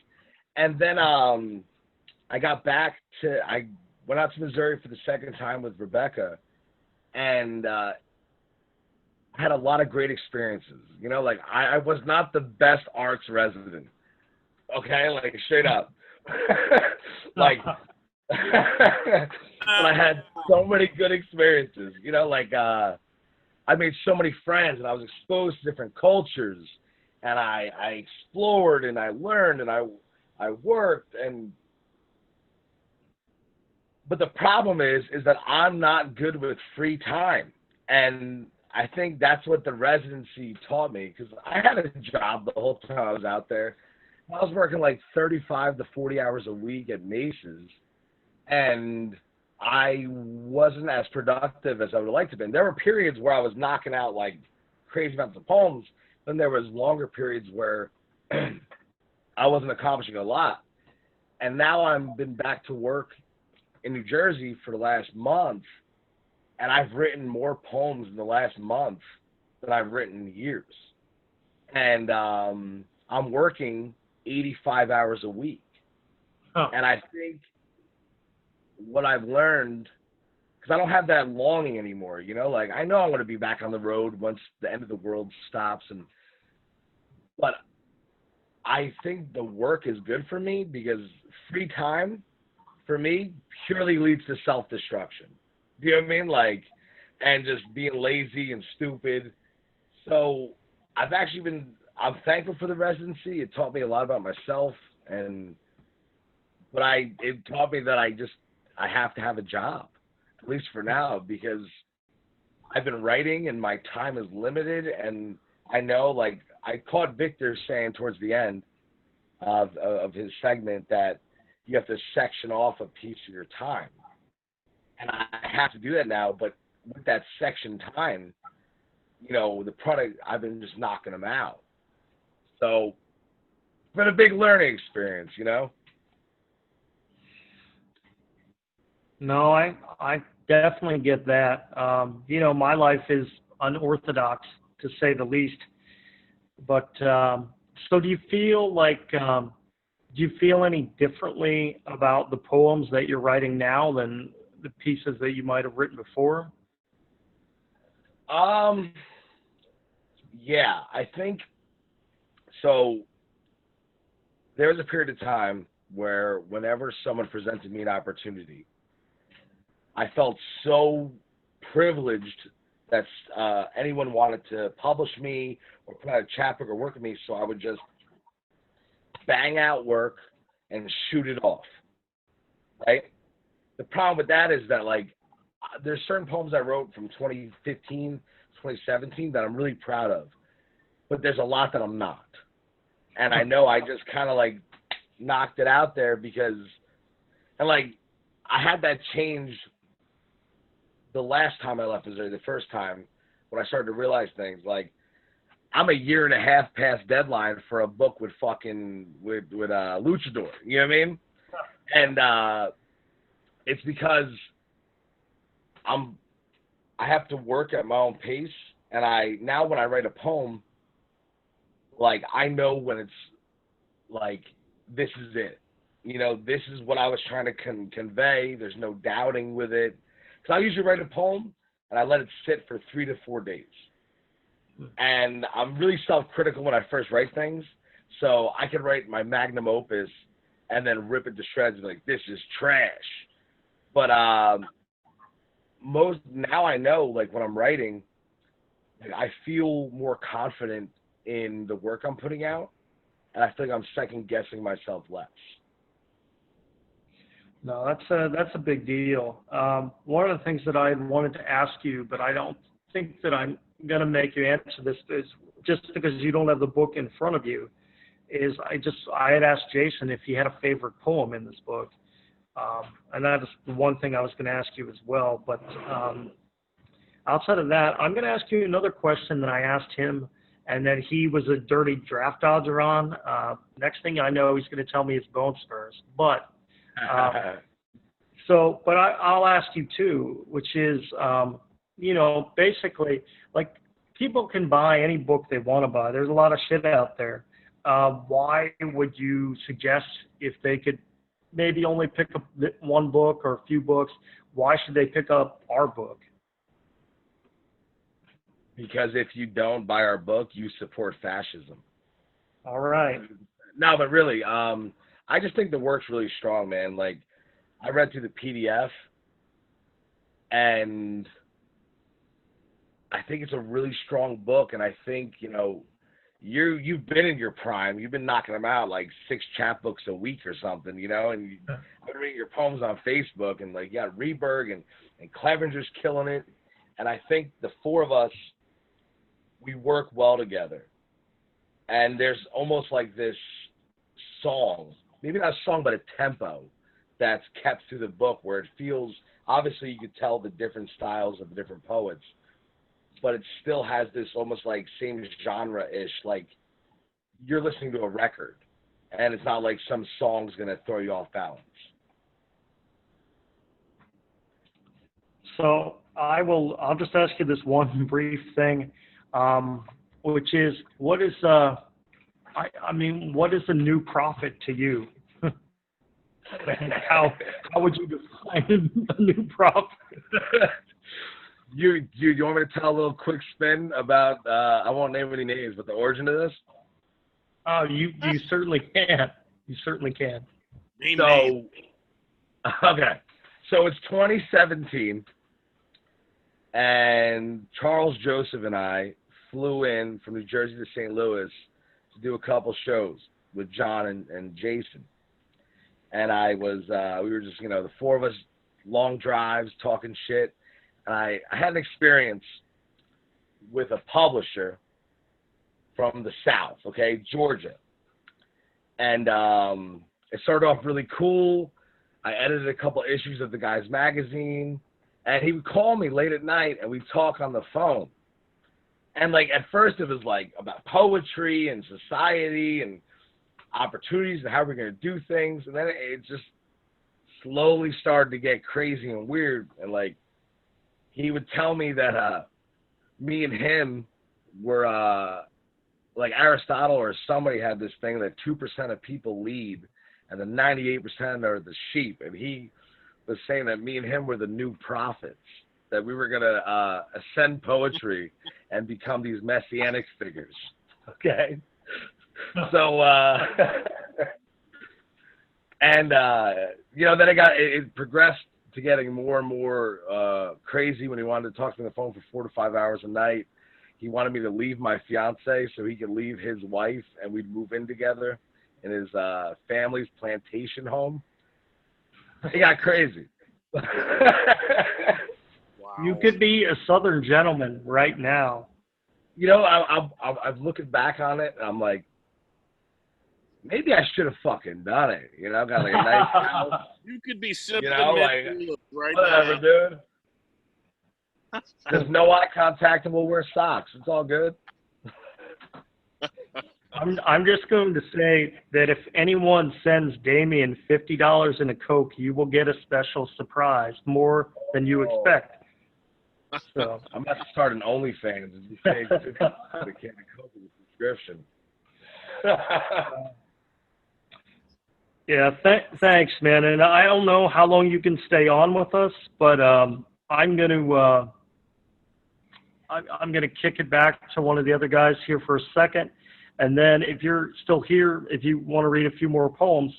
And then I got back to, I went out to Missouri for the second time with Rebecca, and I had a lot of great experiences. You know, like I was not the best arts resident. Okay, like straight up. Like, but I had so many good experiences. You know, like I made so many friends, and I was exposed to different cultures, and I explored, and I learned, and I worked, and but the problem is that I'm not good with free time, and I think that's what the residency taught me, because I had a job the whole time I was out there. I was working like 35 to 40 hours a week at Mace's, and I wasn't as productive as I would have liked to have been. There were periods where I was knocking out like crazy amounts of poems, then there was longer periods where I wasn't accomplishing a lot. And now I've been back to work in New Jersey for the last month, and I've written more poems in the last month than I've written in years. And I'm working 85 hours a week. Huh. And I think what I've learned, because I don't have that longing anymore, you know, like I know I'm going to be back on the road once the end of the world stops, but I think the work is good for me, because free time for me purely leads to self-destruction. Do you know what I mean? Like, and just being lazy and stupid. So I'm thankful for the residency. It taught me a lot about myself, but it taught me that I have to have a job, at least for now, because I've been writing and my time is limited. And I know, like, I caught Victor saying towards the end of his segment that you have to section off a piece of your time. And I have to do that now, but with that section time, you know, the product, I've been just knocking them out. So it's been a big learning experience, you know? No, I definitely get that. You know, my life is unorthodox, to say the least. But so do you feel like, do you feel any differently about the poems that you're writing now than the pieces that you might have written before? Yeah, I think so. There was a period of time where whenever someone presented me an opportunity, I felt so privileged that anyone wanted to publish me or put out a chapbook or work with me, so I would just bang out work and shoot it off, right? The problem with that is that, like, there's certain poems I wrote from 2015, 2017 that I'm really proud of, but there's a lot that I'm not. And I know I just kind of, like, knocked it out there because, and, like, I had that change the last time I left Missouri, the first time, when I started to realize things. Like, I'm a year and a half past deadline for a book with Luchador. You know what I mean? And it's because I have to work at my own pace, and now when I write a poem, like, I know when it's like, this is it. You know, this is what I was trying to convey. There's no doubting with it. Because I usually write a poem, and I let it sit for 3 to 4 days. And I'm really self-critical when I first write things. So I can write my magnum opus and then rip it to shreds and be like, this is trash. But now I know, like, when I'm writing, like, I feel more confident in the work I'm putting out, and I feel like I'm second-guessing myself less. No, that's a big deal. One of the things that I wanted to ask you, but I don't think that I'm going to make you answer this, is just because you don't have the book in front of you, is I had asked Jason if he had a favorite poem in this book. And that is the one thing I was going to ask you as well. But outside of that, I'm going to ask you another question that I asked him, and then he was a dirty draft dodger on. Next thing I know, he's going to tell me it's bone spurs. But I'll ask you too, which is, basically, like, people can buy any book they want to buy. There's a lot of shit out there. Why would you suggest, if they could maybe only pick up one book or a few books, why should they pick up our book? Because if you don't buy our book, you support fascism. All right. No, but really, I just think the work's really strong, man. Like, I read through the PDF, and I think it's a really strong book, and I think, you've been in your prime. You've been knocking them out like 6 chapbooks a week or something, and I've been reading your poems on Facebook, and like, yeah, Reberg and Clevenger's killing it, and I think the 4 of us, we work well together, and there's almost like this song, maybe not a song, but a tempo that's kept through the book, where it feels, obviously you could tell the different styles of the different poets, but it still has this almost like same genre-ish, like you're listening to a record, and it's not like some song's going to throw you off balance. So I'll just ask you this one brief thing, which is, what is what is a new prophet to you? how would you define a new prophet? You want me to tell a little quick spin about, I won't name any names, but the origin of this? Oh, you certainly can. You certainly can. Okay. So it's 2017, and Charles Joseph and I flew in from New Jersey to St. Louis to do a couple shows with John and Jason. And we were just, the 4 of us, long drives, talking shit. And I had an experience with a publisher from the South, okay, Georgia. And it started off really cool. I edited a couple issues of the guy's magazine, and he would call me late at night, and we'd talk on the phone. And, like, at first it was, like, about poetry and society and opportunities and how we're going to do things. And then it just slowly started to get crazy and weird. And, like, he would tell me that me and him were, like Aristotle or somebody had this thing that 2% of people lead and the 98% are the sheep. And he was saying that me and him were the new prophets, that we were going to ascend poetry and become these messianic figures. Okay? So, and, then it progressed to getting more and more crazy when he wanted to talk to me on the phone for 4 to 5 hours a night. He wanted me to leave my fiance so he could leave his wife, and we'd move in together in his family's plantation home. It got crazy. Wow. You could be a Southern gentleman right now. I'm looking back on it, and I'm like, maybe I should have fucking done it. Got like a nice house. You could be sipping like, right whatever, now. dude. There's no eye contact, and we'll wear socks. It's all good. I'm just going to say that if anyone sends Damien $50 in a Coke, you will get a special surprise, more than you expect. So I'm about to start an OnlyFans and you pay $50 a can of Coke with a subscription. Yeah, thanks, man. And I don't know how long you can stay on with us, but I'm gonna kick it back to one of the other guys here for a second, and then if you're still here, if you want to read a few more poems,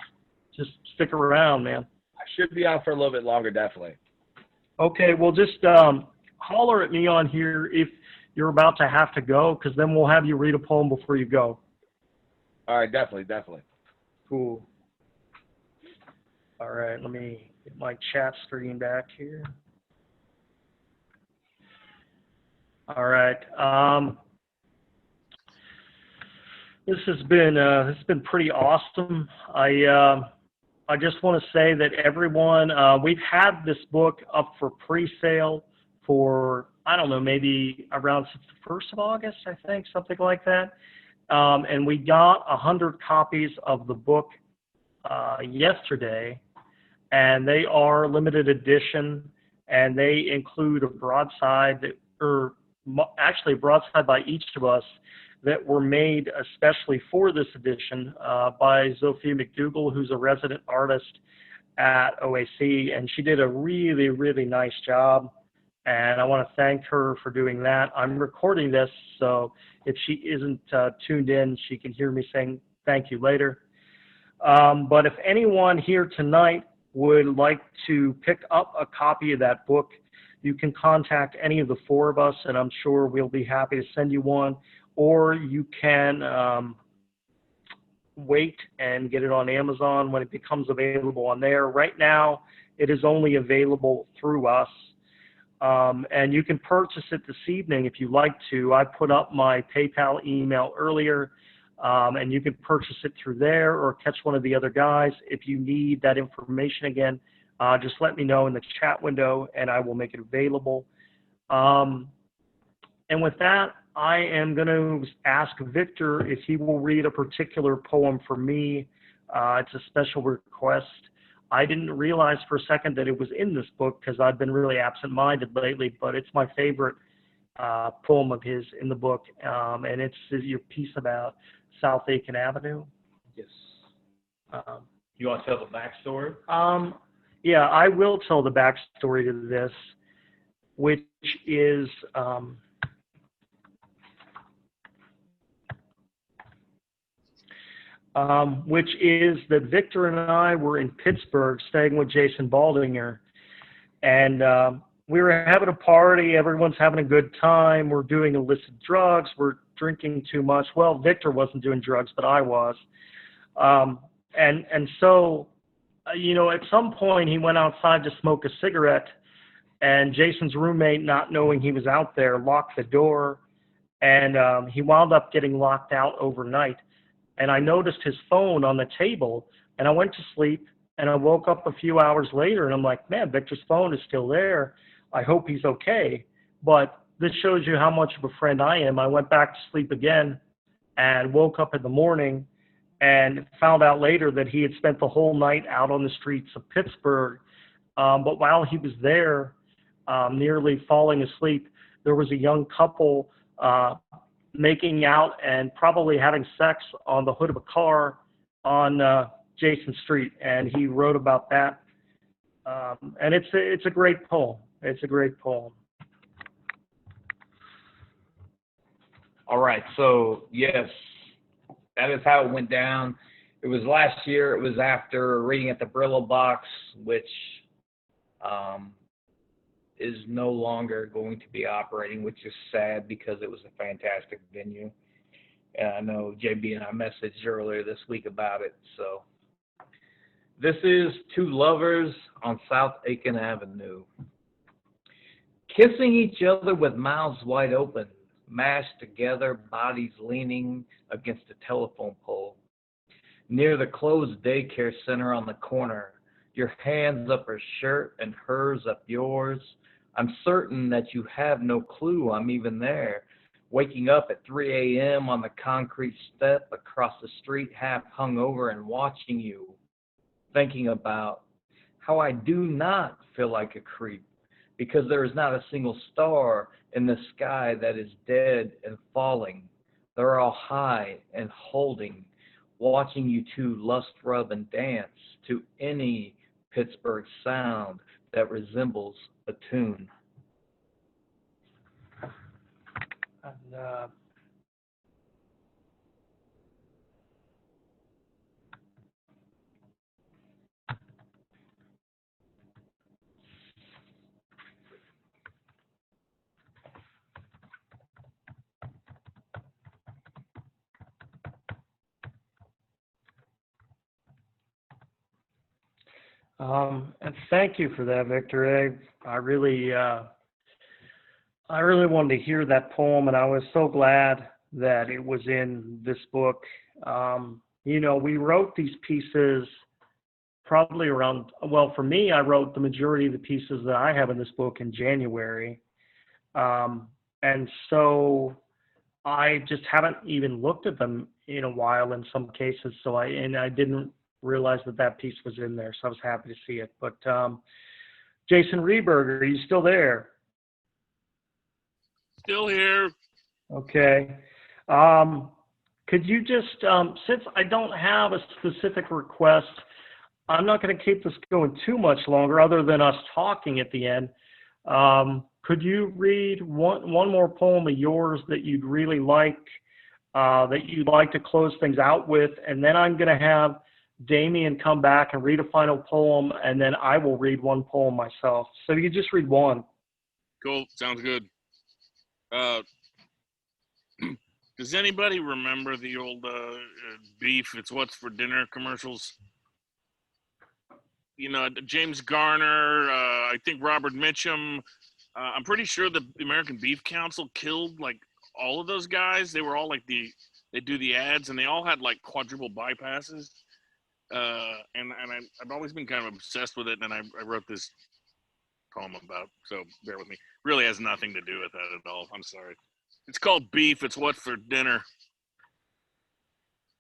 just stick around, man. I should be on for a little bit longer, definitely. Okay, well, just holler at me on here if you're about to have to go, because then we'll have you read a poem before you go. All right, definitely. Cool. All right, let me get my chat screen back here. All right. This has been pretty awesome. I just want to say that everyone, we've had this book up for pre-sale for, I don't know, maybe around since the 1st of August, I think, something like that. And we got 100 copies of the book yesterday, and they are limited edition, and they include a broadside, or actually a broadside by each of us that were made especially for this edition by Sophia McDougall, who's a resident artist at OAC, and she did a really, really nice job, and I want to thank her for doing that. I'm recording this, so if she isn't tuned in, she can hear me saying thank you later. But if anyone here tonight would like to pick up a copy of that book, you can contact any of the 4 of us, and I'm sure we'll be happy to send you one. Or you can wait and get it on Amazon when it becomes available on there. Right now, it is only available through us. And you can purchase it this evening if you'd like to. I put up my PayPal email earlier, and you can purchase it through there or catch one of the other guys. If you need that information again, just let me know in the chat window, and I will make it available. And with that, I am going to ask Victor if he will read a particular poem for me. It's a special request. I didn't realize for a second that it was in this book because I've been really absent-minded lately, but it's my favorite poem of his in the book, and it's your piece about South Aiken Avenue. Yes. You want to tell the backstory? Yeah, I will tell the backstory to this, which is that Victor and I were in Pittsburgh staying with Jason Baldinger, and we were having a party. Everyone's having a good time. We're doing illicit drugs. We're drinking too much. Well, Victor wasn't doing drugs, but I was. And so, you know, at some point he went outside to smoke a cigarette, and Jason's roommate, not knowing he was out there, locked the door, and he wound up getting locked out overnight. And I noticed his phone on the table, and I went to sleep, and I woke up a few hours later, and I'm like, man, Victor's phone is still there. I hope he's okay. But this shows you how much of a friend I am. I went back to sleep again and woke up in the morning and found out later that he had spent the whole night out on the streets of Pittsburgh. But while he was there, nearly falling asleep, there was a young couple making out and probably having sex on the hood of a car on Jason Street, and he wrote about that. And it's a great poem. It's a great poem. All right, so yes, that is how it went down. It was last year. It was after reading at the Brillo Box, which is no longer going to be operating, which is sad because it was a fantastic venue. And I know JB and I messaged earlier this week about it. So this is Two Lovers on South Aiken Avenue. Kissing each other with mouths wide open, mashed together, bodies leaning against a telephone pole. Near the closed daycare center on the corner, your hands up her shirt and hers up yours. I'm certain that you have no clue I'm even there. Waking up at 3 a.m. on the concrete step across the street, half hungover and watching you. Thinking about how I do not feel like a creep because there is not a single star in the sky that is dead and falling. They're all high and holding, watching you two lust rub and dance to any Pittsburgh sound that resembles a tune. And thank you for that, Victor. I really wanted to hear that poem, and I was so glad that it was in this book. We wrote these pieces probably around, well, for me, I wrote the majority of the pieces that I have in this book in January. And so I just haven't even looked at them in a while in some cases. So I didn't realize that piece was in there. So I was happy to see it. But Jason Rehberger, are you still there? Still here. Okay. Could you just, since I don't have a specific request, I'm not going to keep this going too much longer other than us talking at the end. Could you read one more poem of yours that you'd really like, that you'd like to close things out with? And then I'm going to have Damien come back and read a final poem, and then I will read one poem myself. So you just read one. Cool. Sounds good. Does anybody remember the old beef, it's what's for dinner commercials? James Garner, I think Robert Mitchum. I'm pretty sure the American Beef Council killed like all of those guys. They were all like they do the ads, and they all had like quadruple bypasses. And I've always been kind of obsessed with it, and I wrote this poem about, so bear with me. Really has nothing to do with that at all. I'm sorry. It's called Beef, it's what for dinner.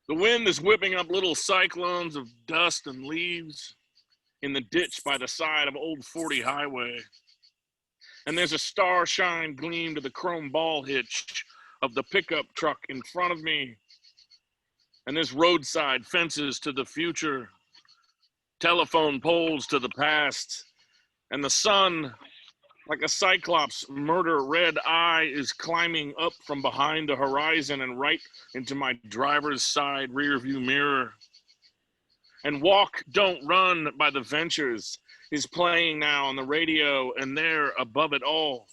The wind is whipping up little cyclones of dust and leaves in the ditch by the side of Old 40 Highway. And there's a starshine gleam to the chrome ball hitch of the pickup truck in front of me. And there's roadside fences to the future, telephone poles to the past, and the sun, like a cyclops murder red eye, is climbing up from behind the horizon and right into my driver's side rearview mirror. And Walk, Don't Run by the Ventures is playing now on the radio, and there above it all,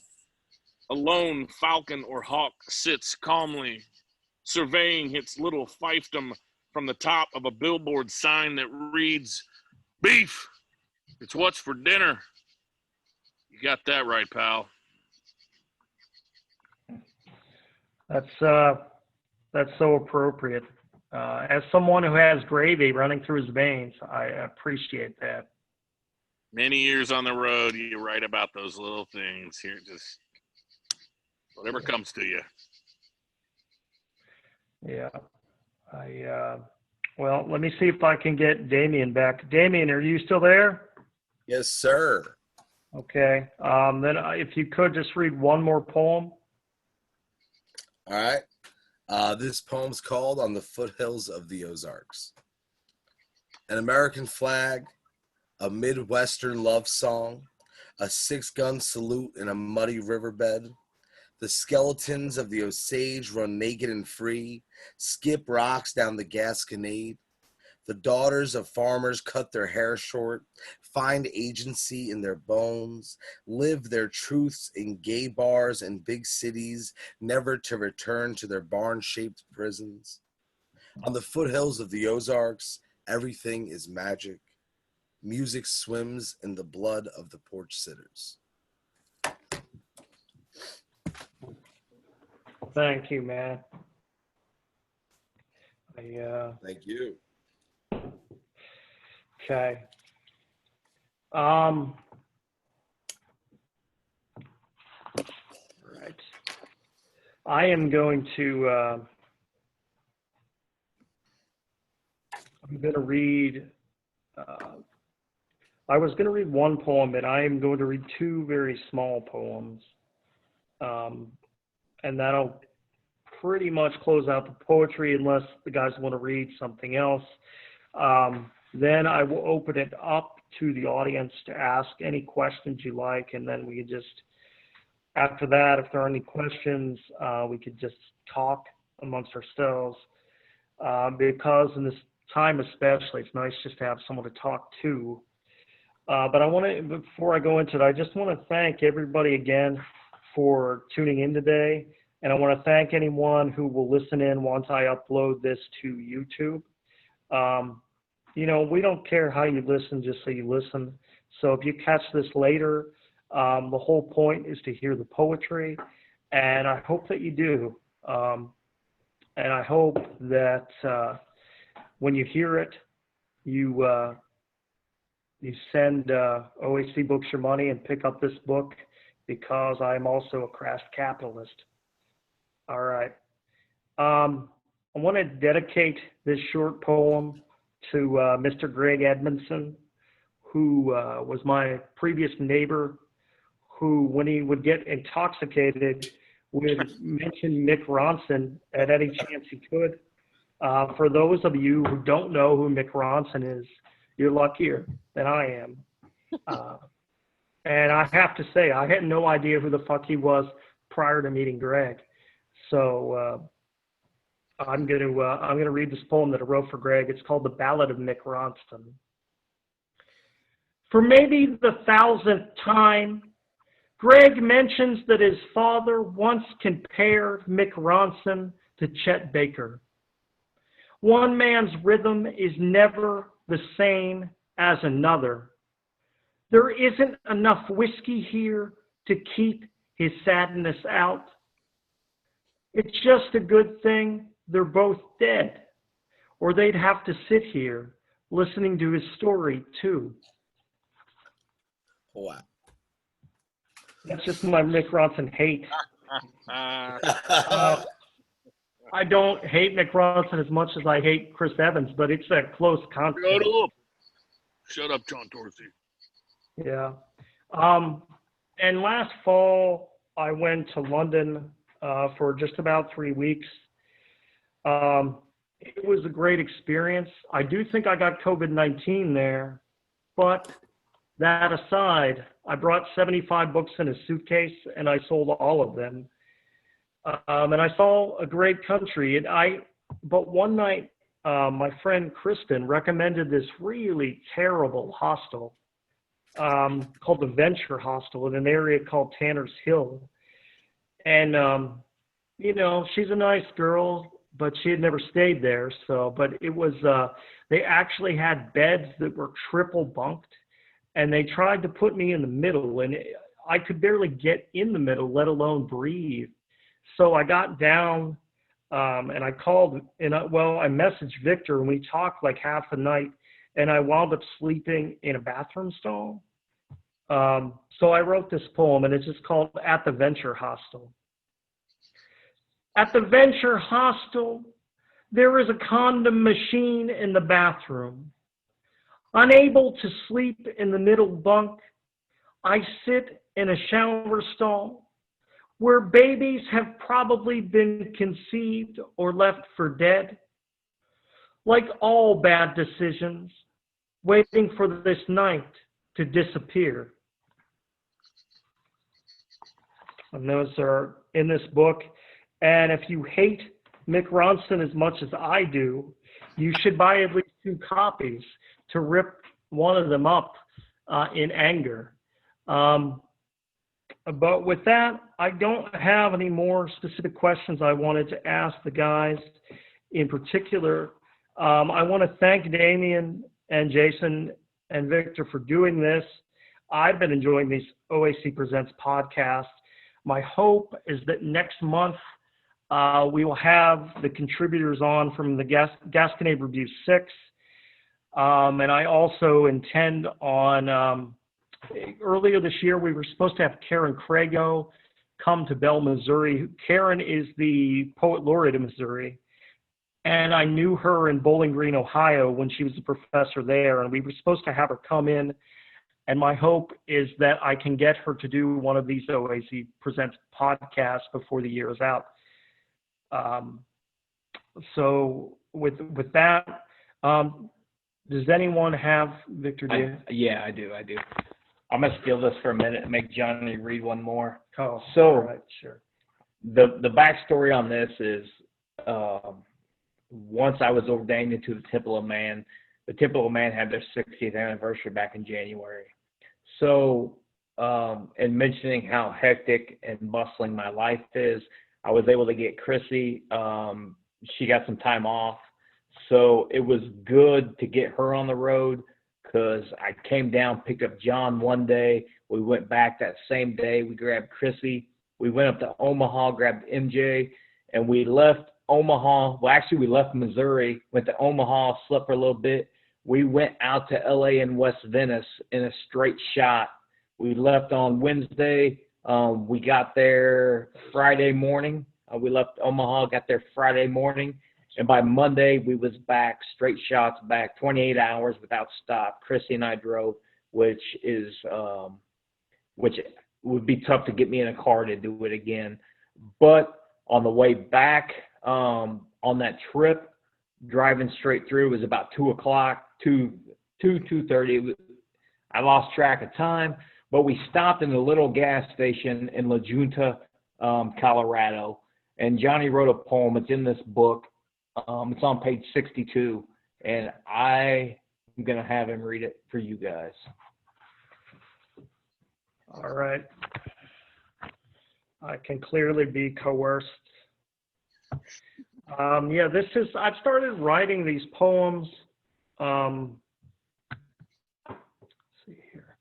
a lone falcon or hawk sits calmly, surveying its little fiefdom from the top of a billboard sign that reads, "Beef, it's what's for dinner." You got that right, pal. That's so appropriate. As someone who has gravy running through his veins, I appreciate that. Many years on the road, you write about those little things here, just whatever comes to you. Yeah. Well, let me see if I can get Damien back. Damien, are you still there? Yes, sir. Okay. Then if you could just read one more poem. All right. This poem's called On the Foothills of the Ozarks. An American flag, a Midwestern love song, a six-gun salute in a muddy riverbed. The skeletons of the Osage run naked and free, skip rocks down the Gasconade. The daughters of farmers cut their hair short, find agency in their bones, live their truths in gay bars and big cities, never to return to their barn-shaped prisons. On the foothills of the Ozarks, everything is magic. Music swims in the blood of the porch sitters. Thank you, man. Thank you. Okay. Right. I am going to. I'm going to read. I was going to read one poem, but I am going to read two very small poems, and that'll pretty much close out the poetry, unless the guys want to read something else. Then I will open it up to the audience to ask any questions you like, and then we could just, after that, if there are any questions, we could just talk amongst ourselves. Because in this time especially, it's nice just to have someone to talk to. But I want to, before I go into it, I just want to thank everybody again for tuning in today. And I want to thank anyone who will listen in once I upload this to YouTube. We don't care how you listen, just so you listen. So if you catch this later, the whole point is to hear the poetry, and I hope that you do. and I hope that when you hear it, you send OAC Books your money and pick up this book, because I'm also a crass capitalist. All right. I want to dedicate this short poem to Mr. Greg Edmondson, who was my previous neighbor, who, when he would get intoxicated, would mention Mick Ronson at any chance he could. For those of you who don't know who Mick Ronson is, you're luckier than I am. And I have to say, I had no idea who the fuck he was prior to meeting Greg. So I'm gonna read this poem that I wrote for Greg. It's called The Ballad of Mick Ronson. For maybe the 1,000th time, Greg mentions that his father once compared Mick Ronson to Chet Baker. One man's rhythm is never the same as another. There isn't enough whiskey here to keep his sadness out. It's just a good thing they're both dead, or they'd have to sit here listening to his story too. Wow. That's just my Mick Ronson hate. I don't hate Mick Ronson as much as I hate Chris Evans, but it's a close contest. Shut up, John Dorsey. Yeah. And last fall, I went to London for just about 3 weeks. It was a great experience. I do think I got COVID-19 there, but that aside, I brought 75 books in a suitcase and I sold all of them. And I saw a great country. But one night, my friend Kristen recommended this really terrible hostel called the Venture Hostel in an area called Tanner's Hill. And, you know, she's a nice girl, but she had never stayed there. But it was, they actually had beds that were triple bunked, and they tried to put me in the middle, and I could barely get in the middle, let alone breathe. So I got down, and I called, and I messaged Victor, and we talked like half the night, and I wound up sleeping in a bathroom stall. So I wrote this poem, and it's just called At the Venture Hostel. At the Venture Hostel, there is a condom machine in the bathroom. Unable to sleep in the middle bunk, I sit in a shower stall where babies have probably been conceived or left for dead. Like all bad decisions, waiting for this night to disappear. And those are in this book. And if you hate Mick Ronson as much as I do, you should buy at least 2 copies to rip one of them up in anger. But with that, I don't have any more specific questions I wanted to ask the guys in particular. I want to thank Damien and Jason and Victor for doing this. I've been enjoying these OAC Presents podcasts. My hope is that next month we will have the contributors on from the Gasconade Review 6. And I also intend on, earlier this year, we were supposed to have Karen Crago come to Bell, Missouri. Karen is the poet laureate of Missouri. And I knew her in Bowling Green, Ohio when she was a professor there. And we were supposed to have her come in. And my hope is that I can get her to do one of these OAC Presents podcasts before the year is out. So with that, does anyone have, Victor? Yeah, I do. I'm going to steal this for a minute and make Johnny read one more. Oh, so all right, sure. The backstory on this is once I was ordained into the Temple of Man, the Temple of Man had their 60th anniversary back in January. So in mentioning how hectic and bustling my life is, I was able to get Chrissy. She got some time off. So it was good to get her on the road because I came down, picked up John one day. We went back that same day. We grabbed Chrissy. We went up to Omaha, grabbed MJ, and we left Omaha. Well, actually, we left Missouri, went to Omaha, slept for a little bit. We went out to LA and West Venice in a straight shot. We left on Wednesday. We got there Friday morning. We left Omaha, got there Friday morning. And by Monday, we was back, straight shots back, 28 hours without stop. Chrissy and I drove, which would be tough to get me in a car to do it again. But on the way back, on that trip, driving straight through, it was about 2 o'clock, 2:30. I lost track of time, but we stopped in a little gas station in La Junta, Colorado. And Johnny wrote a poem. It's in this book. It's on page 62, and I'm going to have him read it for you guys. All right. I can clearly be coerced. I've started writing these poems. Let's see here.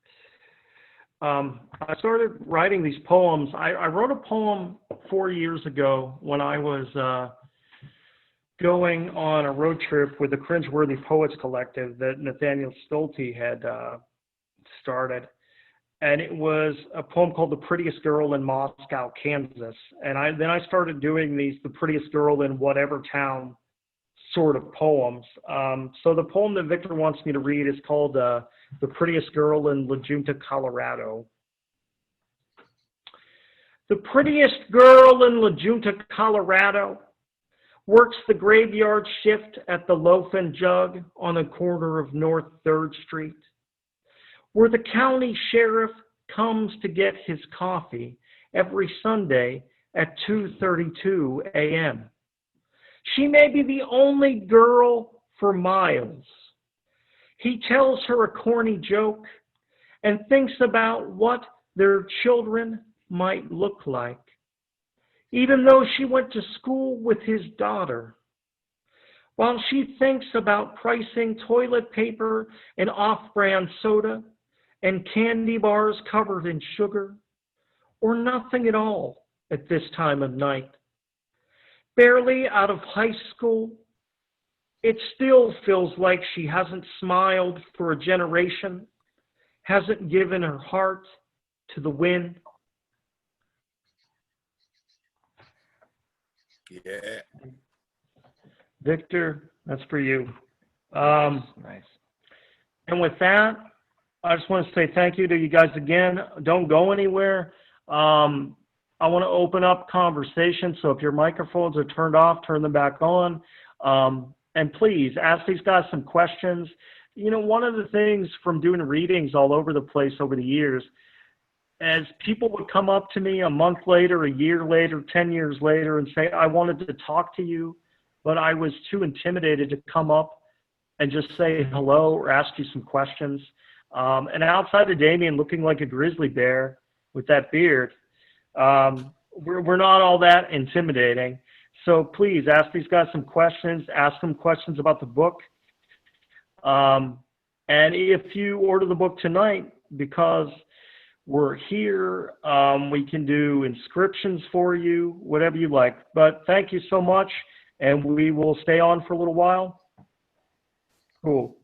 I started writing these poems. I wrote a poem 4 years ago when I was going on a road trip with the Cringeworthy Poets Collective that Nathaniel Stolte had started. And it was a poem called The Prettiest Girl in Moscow, Kansas. And then I started doing these The Prettiest Girl in Whatever Town sort of poems. So the poem that Victor wants me to read is called The Prettiest Girl in La Junta, Colorado. The prettiest girl in La Junta, Colorado, works the graveyard shift at the Loaf and Jug on the corner of North 3rd Street, where the county sheriff comes to get his coffee every Sunday at 2:32 a.m. She may be the only girl for miles. He tells her a corny joke and thinks about what their children might look like, even though she went to school with his daughter. While she thinks about pricing toilet paper and off-brand soda and candy bars covered in sugar, or nothing at all at this time of night. Barely out of high school, it still feels like she hasn't smiled for a generation, hasn't given her heart to the wind. Yeah. Victor, that's for you. Nice. And with that, I just want to say thank you to you guys again. Don't go anywhere. I want to open up conversation, so if your microphones are turned off, turn them back on. And please, ask these guys some questions. You know, one of the things from doing readings all over the place over the years, as people would come up to me a month later, a year later, 10 years later, and say, I wanted to talk to you, but I was too intimidated to come up and just say hello or ask you some questions. And outside of Damien looking like a grizzly bear with that beard, we're not all that intimidating. So please ask these guys some questions, ask them questions about the book. And if you order the book tonight, because we're here, we can do inscriptions for you, whatever you like. But thank you so much, and we will stay on for a little while. Cool.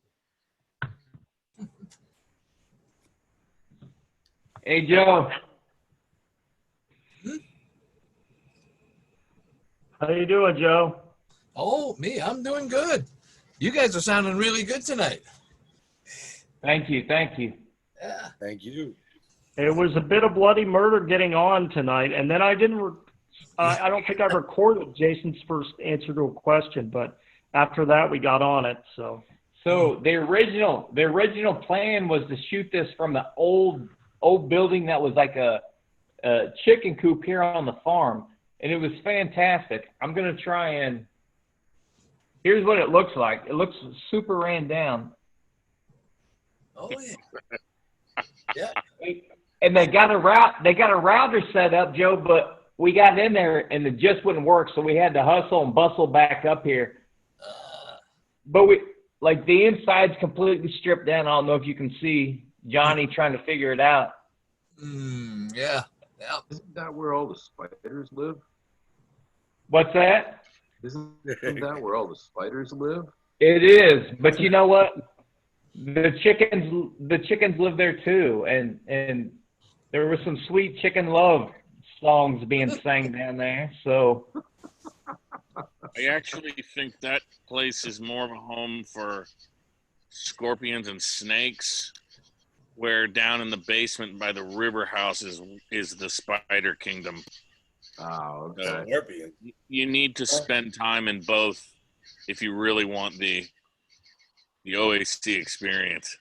Hey, Joe. How you doing, Joe? Oh, me, I'm doing good. You guys are sounding really good tonight. Thank you. Yeah. Thank you. It was a bit of bloody murder getting on tonight, and then I didn't. I don't think I recorded Jason's first answer to a question, but after that we got on it. So the original plan was to shoot this from the old building that was like a chicken coop here on the farm, and it was fantastic. I'm gonna try and. Here's what it looks like. It looks super ran down. Oh, yeah. Yeah. And they got a router set up, Joe, but we got in there and it just wouldn't work, so we had to hustle and bustle back up here. But the inside's completely stripped down. I don't know if you can see Johnny trying to figure it out. Yeah. Isn't that where all the spiders live? What's that? Isn't that where all the spiders live? It is, but you know what? The chickens live there too, and there were some sweet chicken love songs being sang down there. So I actually think that place is more of a home for scorpions and snakes, where down in the basement by the river house is the spider kingdom. Oh, okay. So Scorpion. you need to spend time in both if you really want the OAC experience.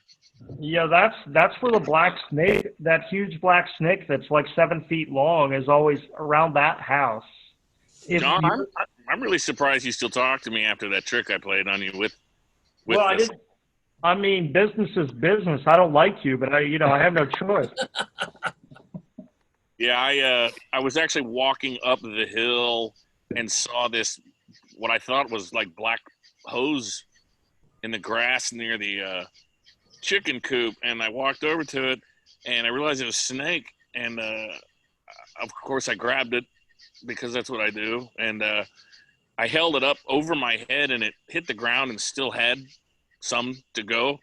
Yeah, that's where the black snake, that huge black snake that's like 7 feet long, is always around that house. If John, you, I'm really surprised you still talk to me after that trick I played on you with well, I this. didn't. I mean, business is business. I don't like you, but I have no choice. Yeah, I was actually walking up the hill and saw this, what I thought was like black hose in the grass near the chicken coop, and I walked over to it, and I realized it was a snake, and of course I grabbed it because that's what I do, and I held it up over my head, and it hit the ground and still had some to go,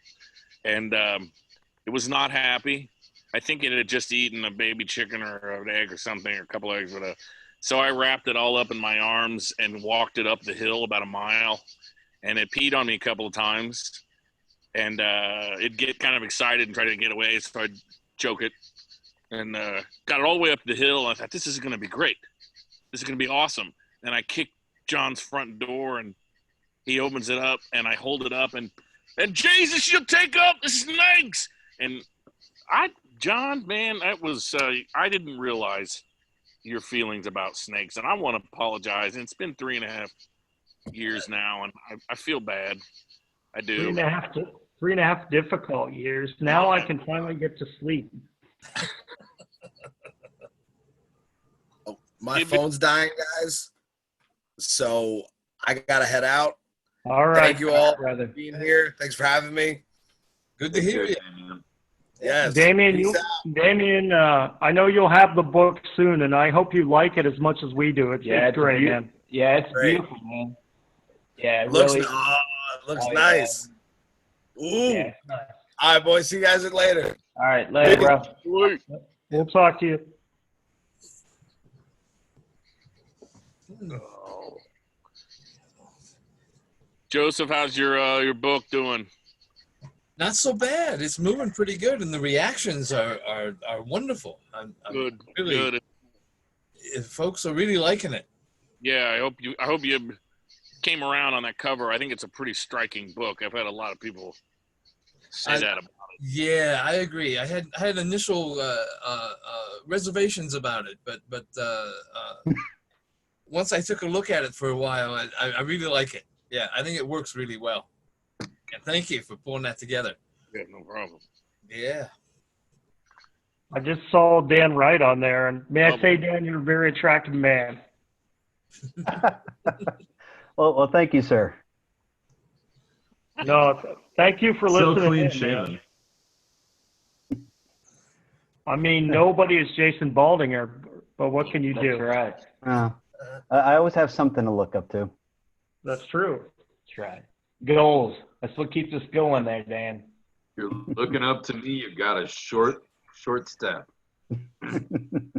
and it was not happy. I think it had just eaten a baby chicken or an egg or something, or a couple eggs. So I wrapped it all up in my arms and walked it up the hill about a mile, and it peed on me a couple of times, and it'd get kind of excited and try to get away, so I'd choke it, and got it all the way up the hill. I thought, this is going to be great. This is going to be awesome. And I kicked John's front door, and he opens it up, and I hold it up, and Jesus, you'll take up the snakes. And John, man, that was, I didn't realize your feelings about snakes, and I want to apologize. And it's been 3.5 years now, and I feel bad. I do. 3.5 difficult years. Now I can finally get to sleep. Oh, my phone's dying, guys. So I gotta head out. All right. Thank you all brother. for being here. Thanks for having me. Good to hear you. Yes. Damien, Peace out. Damien, I know you'll have the book soon, and I hope you like it as much as we do. It's great, man. Yeah, it's Great. beautiful, man. Yeah, it Looks, really. it looks Oh, nice. Ooh. Yeah, it's nice. All right, boys. See you guys later. All right, later, bro. We'll talk to you. Joseph, how's your book doing? Not so bad. It's moving pretty good, and the reactions are wonderful. I'm Good, really, good. Folks are really liking it. Yeah, I hope you came around on that cover. I think it's a pretty striking book. I've had a lot of people say that about it. Yeah, I agree. I had initial reservations about it, but once I took a look at it for a while, I really like it. Yeah, I think it works really well. And thank you for pulling that together. Yeah, no problem. Yeah. I just saw Dan Wright on there, and may I say, Dan, you're a very attractive man. Well, thank you, sir. No, thank you for listening. So clean in, shaven. man. I mean, nobody is Jason Baldinger, but what can you do? That's right. I always have something to look up to. That's true. That's right. Goals. That's what keeps us going there, Dan. You're looking up to me. You've got a short step.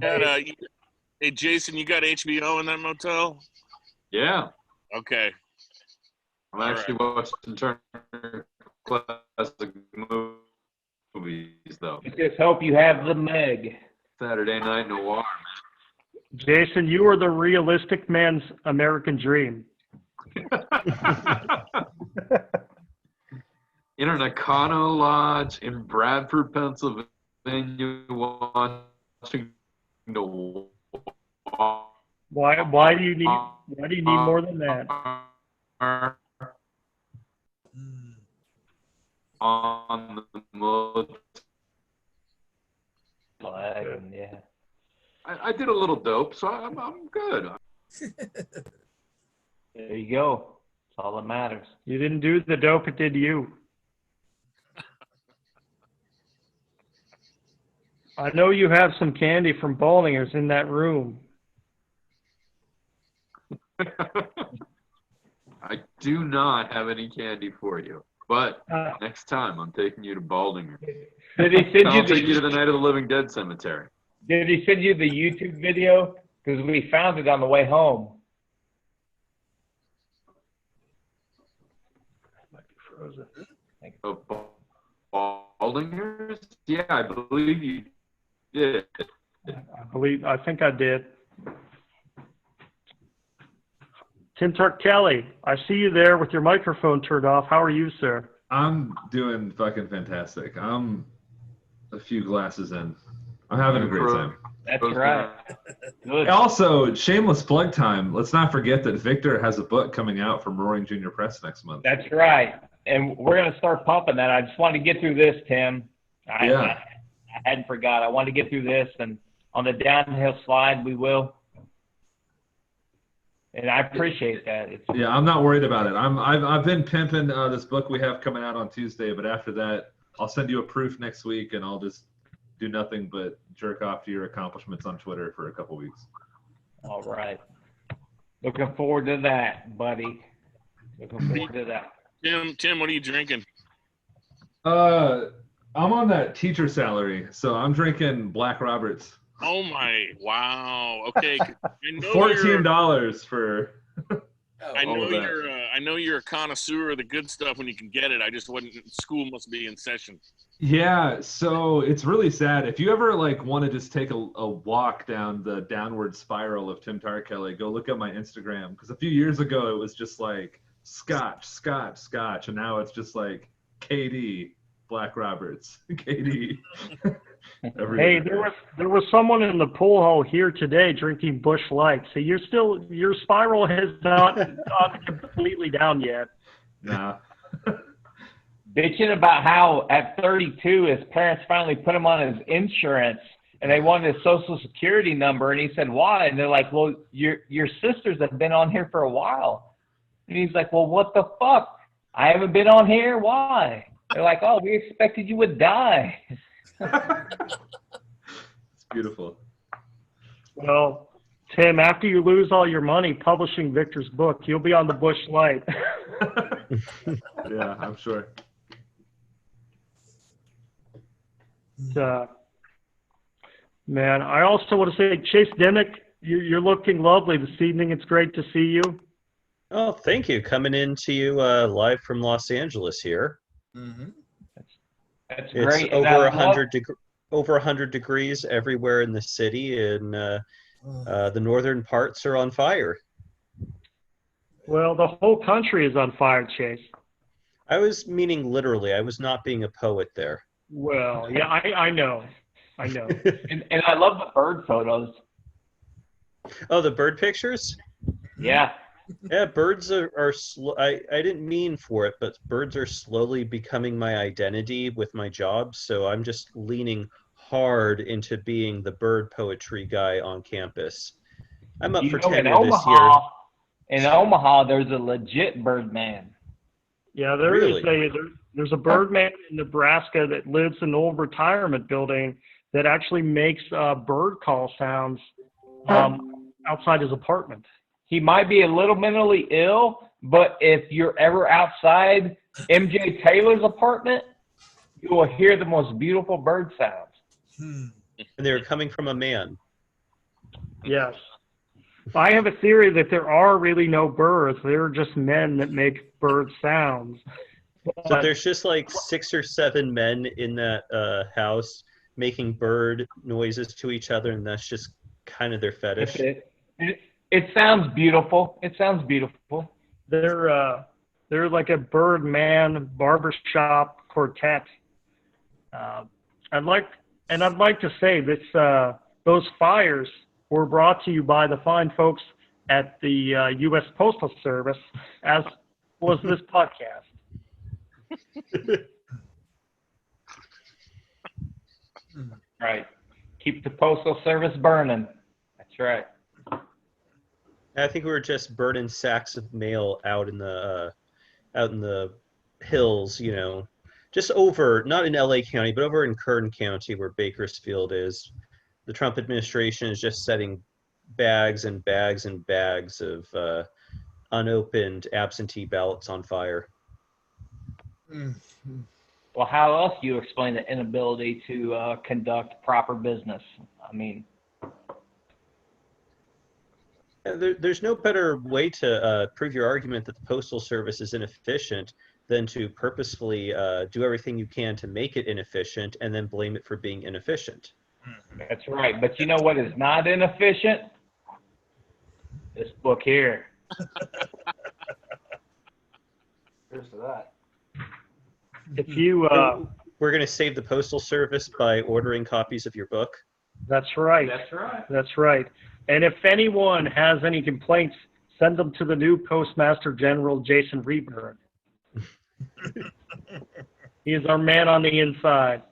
Hey, Jason, you got HBO in that motel? Yeah, Okay. I'm actually watching Turner Classic Movies though. Just hope you have the Meg. Saturday Night Noir. Jason, you are the realistic man's American dream. In an Econo Lodge in Bradford, Pennsylvania, watching the Why do you need more than that? on the motel. Yeah. I did a little dope, so I'm good. There you go. That's all that matters. You didn't do the dope, it did you. I know you have some candy from Baldinger's in that room. do not have any candy for you. But Uh, next time, I'm taking you to Baldinger. Did he send you I'll take you to the the Night of the Living Dead cemetery. Did he send you the YouTube video? Because we found it on the way home. might be frozen. Of Baldingers? Yeah, I believe you did. I think I did. Tim Kelly, I see you there with your microphone turned off. How are you, sir? I'm doing fucking fantastic. I'm a few glasses in. I'm having a great time. That's right. Good. Also, shameless plug time. Let's not forget that Victor has a book coming out from Roaring Junior Press next month. That's right. And we're going to start pumping that. I just wanted to get through this, Tim. I hadn't forgot. I wanted to get through this, and on the downhill slide, we will. And I appreciate that. Yeah, I'm not worried about it. I've been pimping this book we have coming out on Tuesday, but after that, I'll send you a proof next week, and I'll just do nothing but jerk off to your accomplishments on Twitter for a couple weeks. All right. Looking forward to that, buddy. Looking forward to that. Tim, what are you drinking? I'm on that teacher salary, so I'm drinking Black Roberts. Oh my! Wow. Okay. I know $14 for. I know you're a connoisseur of the good stuff when you can get it. I just wasn't. School must be in session. Yeah, so it's really sad. If you ever want to just take a walk down the downward spiral of Tim Tarkelly, go look at my Instagram, because a few years ago it was just like Scotch, and now it's just like KD, Black Roberts, KD. Hey, there was someone in the pool hall here today drinking Busch Light. So your spiral has not gone completely down yet. Nah. Bitching about how at 32 his parents finally put him on his insurance and they wanted his social security number, and he said, why? And they're like, well, your sisters have been on here for a while. And he's like, well, what the fuck? I haven't been on here. Why? They're like, oh, we expected you would die. It's beautiful. Well, Tim, after you lose all your money publishing Victor's book, you'll be on the Busch Light. Yeah, I'm sure. Man, I also want to say, Chase Dimmick, you're looking lovely this evening. It's great to see you. Oh, thank you. Coming in to you live from Los Angeles here. Mm-hmm. That's It's great. over 100 degrees everywhere in the city, and the northern parts are on fire. Well, the whole country is on fire, Chase. I was meaning literally. I was not being a poet there. Well, yeah, I know. And I love the bird photos. Oh, the bird pictures? Yeah. Yeah, birds are slow. I didn't mean for it, but birds are slowly becoming my identity with my job. So I'm just leaning hard into being the bird poetry guy on campus. I'm up for tenure this year. In Omaha, there's a legit bird man. Yeah, there's a bird man in Nebraska that lives in an old retirement building that actually makes bird call sounds outside his apartment. He might be a little mentally ill, but if you're ever outside MJ Taylor's apartment, you will hear the most beautiful bird sounds. And they're coming from a man. Yes. I have a theory that there are really no birds. There are just men that make bird sounds. So there's just like 6 or 7 men in that house making bird noises to each other, and that's just kind of their fetish. It sounds beautiful. It sounds beautiful. They're like a bird man barbershop quartet. I'd like to say this: those fires were brought to you by the fine folks at the U.S. Postal Service, as was this podcast. Right. Keep the Postal Service burning. That's right. I think we were just burning sacks of mail out in the hills, just over, not in LA County, but over in Kern County where Bakersfield is. The Trump administration is just setting bags and bags and bags of unopened absentee ballots on fire. Well, how else do you explain the inability to conduct proper business? I mean, There's no better way to prove your argument that the Postal Service is inefficient than to purposefully do everything you can to make it inefficient and then blame it for being inefficient. that's right. But you know what is not inefficient? This book here. Here's to that. If you, We're going to save the Postal Service by ordering copies of your book. that's right. That's right. That's right. And if anyone has any complaints, send them to the new Postmaster General, Jason Reberg. He is our man on the inside.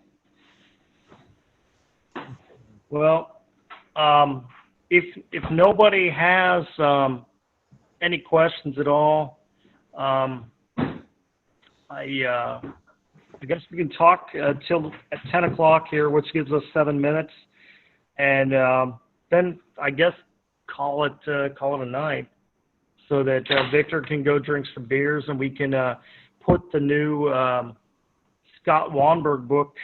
Well, if nobody has any questions at all, I guess we can talk till at 10 o'clock here, which gives us 7 minutes, and then I guess call it a night, so that Victor can go drink some beers and we can put the new Scott Wanberg book.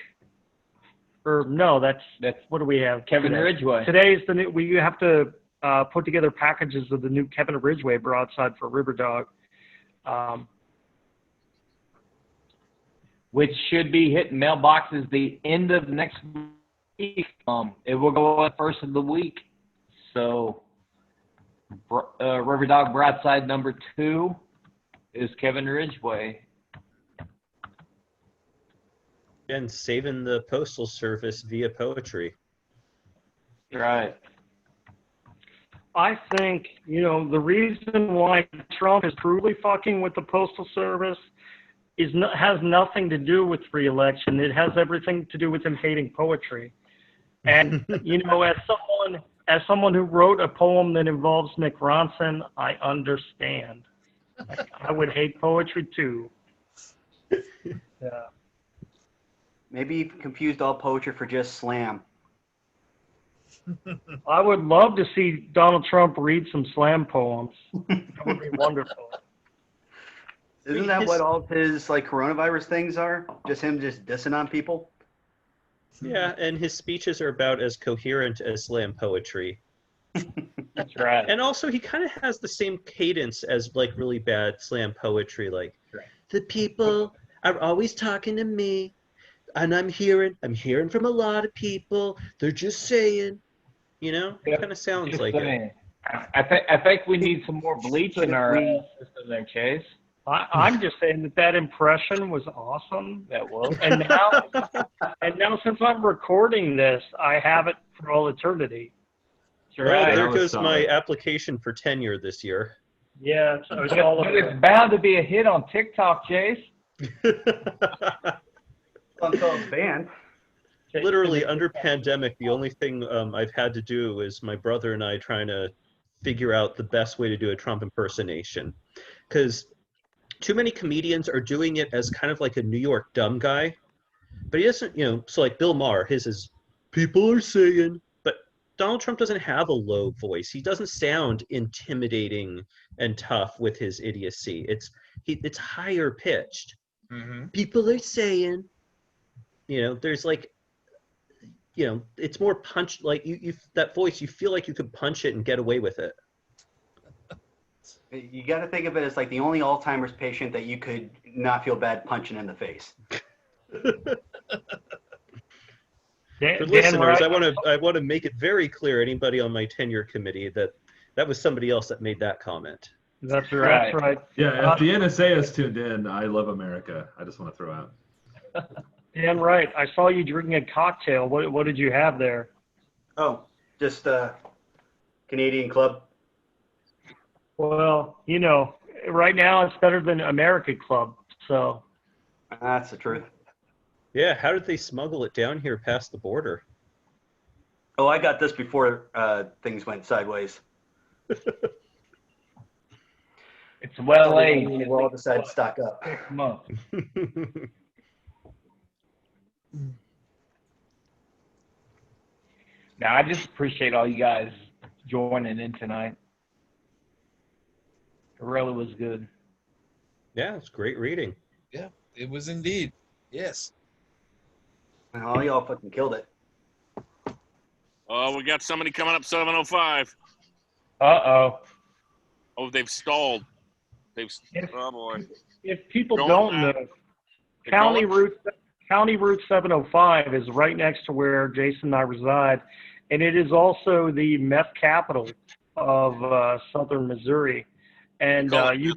Or no, that's what do we have? Kevin today? Ridgway. Today's the new. We have to put together packages of the new Kevin Ridgway broadside for River Dog. Which should be hitting mailboxes the end of next week. It will go on first of the week. So, River Dog broadside number 2 is Kevin Ridgway. And saving the Postal Service via poetry. Right. I think, the reason why Trump is truly fucking with the Postal Service has nothing to do with free election. It has everything to do with him hating poetry. And, as someone who wrote a poem that involves Nick Ronson, I understand. I would hate poetry too. Yeah. Maybe you confused all poetry for just slam. I would love to see Donald Trump read some slam poems. That would be wonderful. Isn't that what all of his coronavirus things are? Just him just dissing on people? Yeah, and his speeches are about as coherent as slam poetry. That's right. And also, he kind of has the same cadence as really bad slam poetry. The people are always talking to me, and I'm hearing from a lot of people. They're just saying, it kind of sounds Just like saying. I think we need some more bleach in our system there, Chase. I'm just saying that impression was awesome. That was. And now since I'm recording this, I have it for all eternity. Well, Right. there goes my application for tenure this year. Yeah, so it's But all it's bound to be a hit on TikTok, Chase. Until it's banned. Literally, under pandemic, the only thing I've had to do is my brother and I trying to figure out the best way to do a Trump impersonation. Because too many comedians are doing it as kind of like a New York dumb guy. But he doesn't, so like Bill Maher, his is, people are saying, but Donald Trump doesn't have a low voice. He doesn't sound intimidating and tough with his idiocy. It's higher pitched. Mm-hmm. People are saying, there's it's more punch, you that voice, you feel like you could punch it and get away with it. You got to think of it as the only Alzheimer's patient that you could not feel bad punching in the face. For listeners, I want to make it very clear, anybody on my tenure committee, that was somebody else that made that comment. That's right. That's right. Yeah, if the NSA is tuned in, I love America. I just want to throw out. Dan, right. I saw you drinking a cocktail. What did you have there? Oh, just Canadian Club. Well, right now it's better than American Club. So that's the truth. Yeah, how did they smuggle it down here past the border? Oh, I got this before things went sideways. It's well aged. We'll all decide to stock up. 6 months. Now, I just appreciate all you guys joining in tonight. really was good. Yeah, it's great reading. Yeah, it was indeed. Yes. Oh, y'all fucking killed it. Oh, we got somebody coming up 7:05. Uh-oh. Oh, they've stalled. If, Oh boy. if people Going don't back. know, They're County going? Route 705 is right next to where Jason and I reside, and it is also the meth capital of southern Missouri. And call it you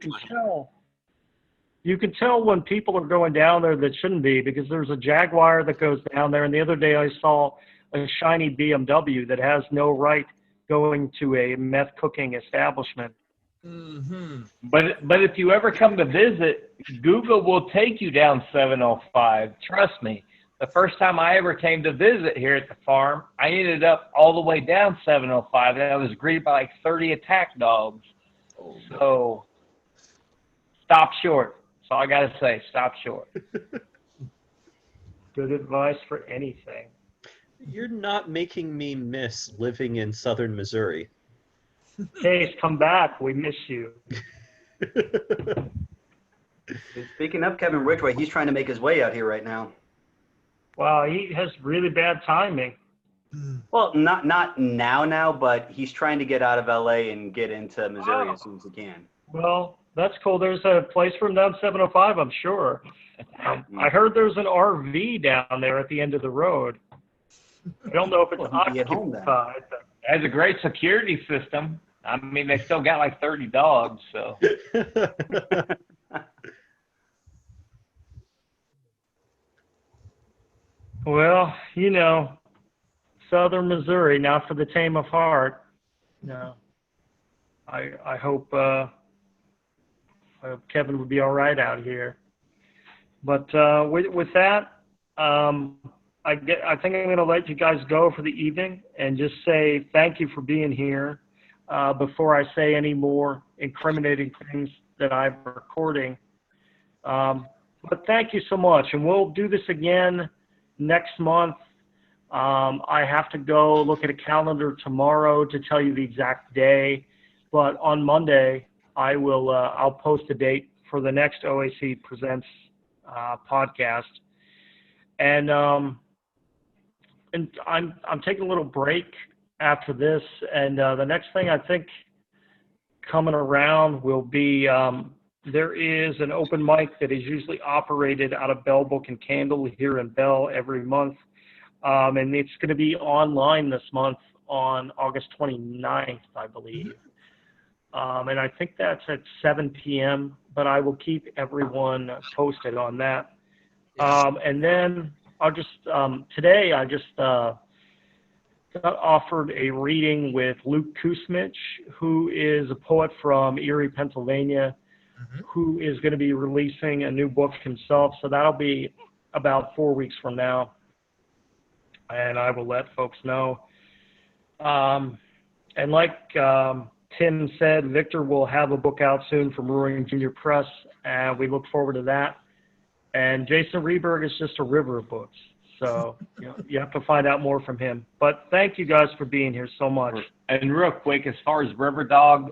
can tell when people are going down there that shouldn't be, because there's a Jaguar that goes down there, and the other day I saw a shiny BMW that has no right going to a meth cooking establishment. Mm-hmm. But if you ever come to visit, Google will take you down 705. Trust me. The first time I ever came to visit here at the farm, I ended up all the way down 705, and I was greeted by like 30 attack dogs. So stop short. That's all I got to say. Stop short. Good advice for anything. You're not making me miss living in southern Missouri. Case, come back. We miss you. Speaking of Kevin Ridgway, he's trying to make his way out here right now. Wow, he has really bad timing. Well, not now, but he's trying to get out of LA and get into Missouri as soon as he can. Well, that's cool. There's a place for him down 705, I'm sure. I heard there's an RV down there at the end of the road. I don't know if it's occupied. It has a great security system. I mean, they still got like 30 dogs, so. Well, you know, southern Missouri, not for the tame of heart. No. I hope Kevin would be all right out here. But with that, I think I'm going to let you guys go for the evening and just say thank you for being here before I say any more incriminating things that I'm recording. But thank you so much, and we'll do this again next month. I have to go look at a calendar tomorrow to tell you the exact day, but on Monday I'll post a date for the next OAC Presents podcast. And I'm taking a little break after this, and the next thing I think coming around will be there is an open mic that is usually operated out of Bell Book and Candle here in Bell every month, and it's going to be online this month on August 29th, I believe. And I think that's at 7 p.m., but I will keep everyone posted on that. And then I'll just, today I just got offered a reading with Luke Kusmich, who is a poet from Erie, Pennsylvania, who is going to be releasing a new book himself. So that'll be about 4 weeks from now, and I will let folks know. And like Tim said, Victor will have a book out soon from Roaring Junior Press, and we look forward to that. And Jason Reberg is just a river of books, so you have to find out more from him. But thank you guys for being here so much. And real quick, as far as River Dog,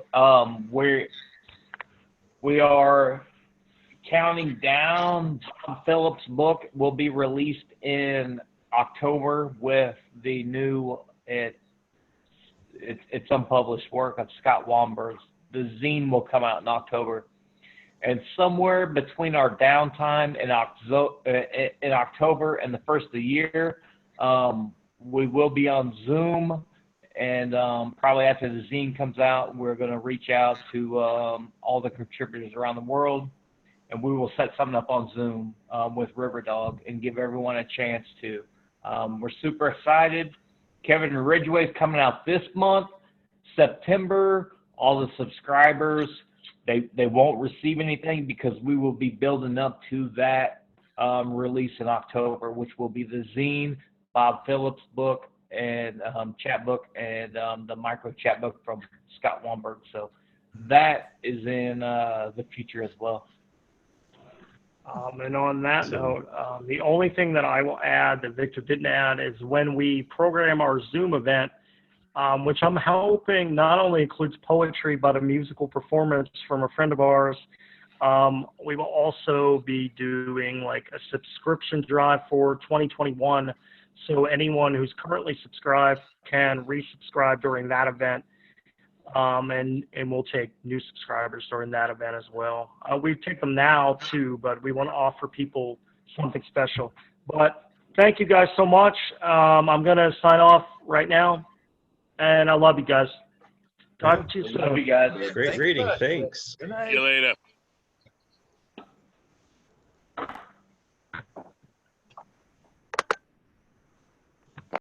we are counting down. John Phillips' book will be released in October with the new, it's unpublished work of Scott Wamberg's. The zine will come out in October. And somewhere between our downtime in October and the first of the year, we will be on Zoom. And probably after the zine comes out, we're going to reach out to all the contributors around the world, and we will set something up on Zoom with River Dog and give everyone a chance to. We're super excited. Kevin Ridgway's coming out this month, September. All the subscribers, they won't receive anything because we will be building up to that release in October, which will be the zine, Bob Phillips' book, and chat book, and the micro chat book from Scott Wamberg. So that is in the future as well. And on that note, the only thing that I will add that Victor didn't add is when we program our Zoom event, which I'm hoping not only includes poetry, but a musical performance from a friend of ours. We will also be doing like a subscription drive for 2021. So anyone who's currently subscribed can resubscribe during that event. And we'll take new subscribers during that event as well. We take them now too, but we want to offer people something special. But thank you guys so much. I'm going to sign off right now, and I love you guys. Talk to you soon. Love you guys. Great reading. Thanks. Good night. See you later.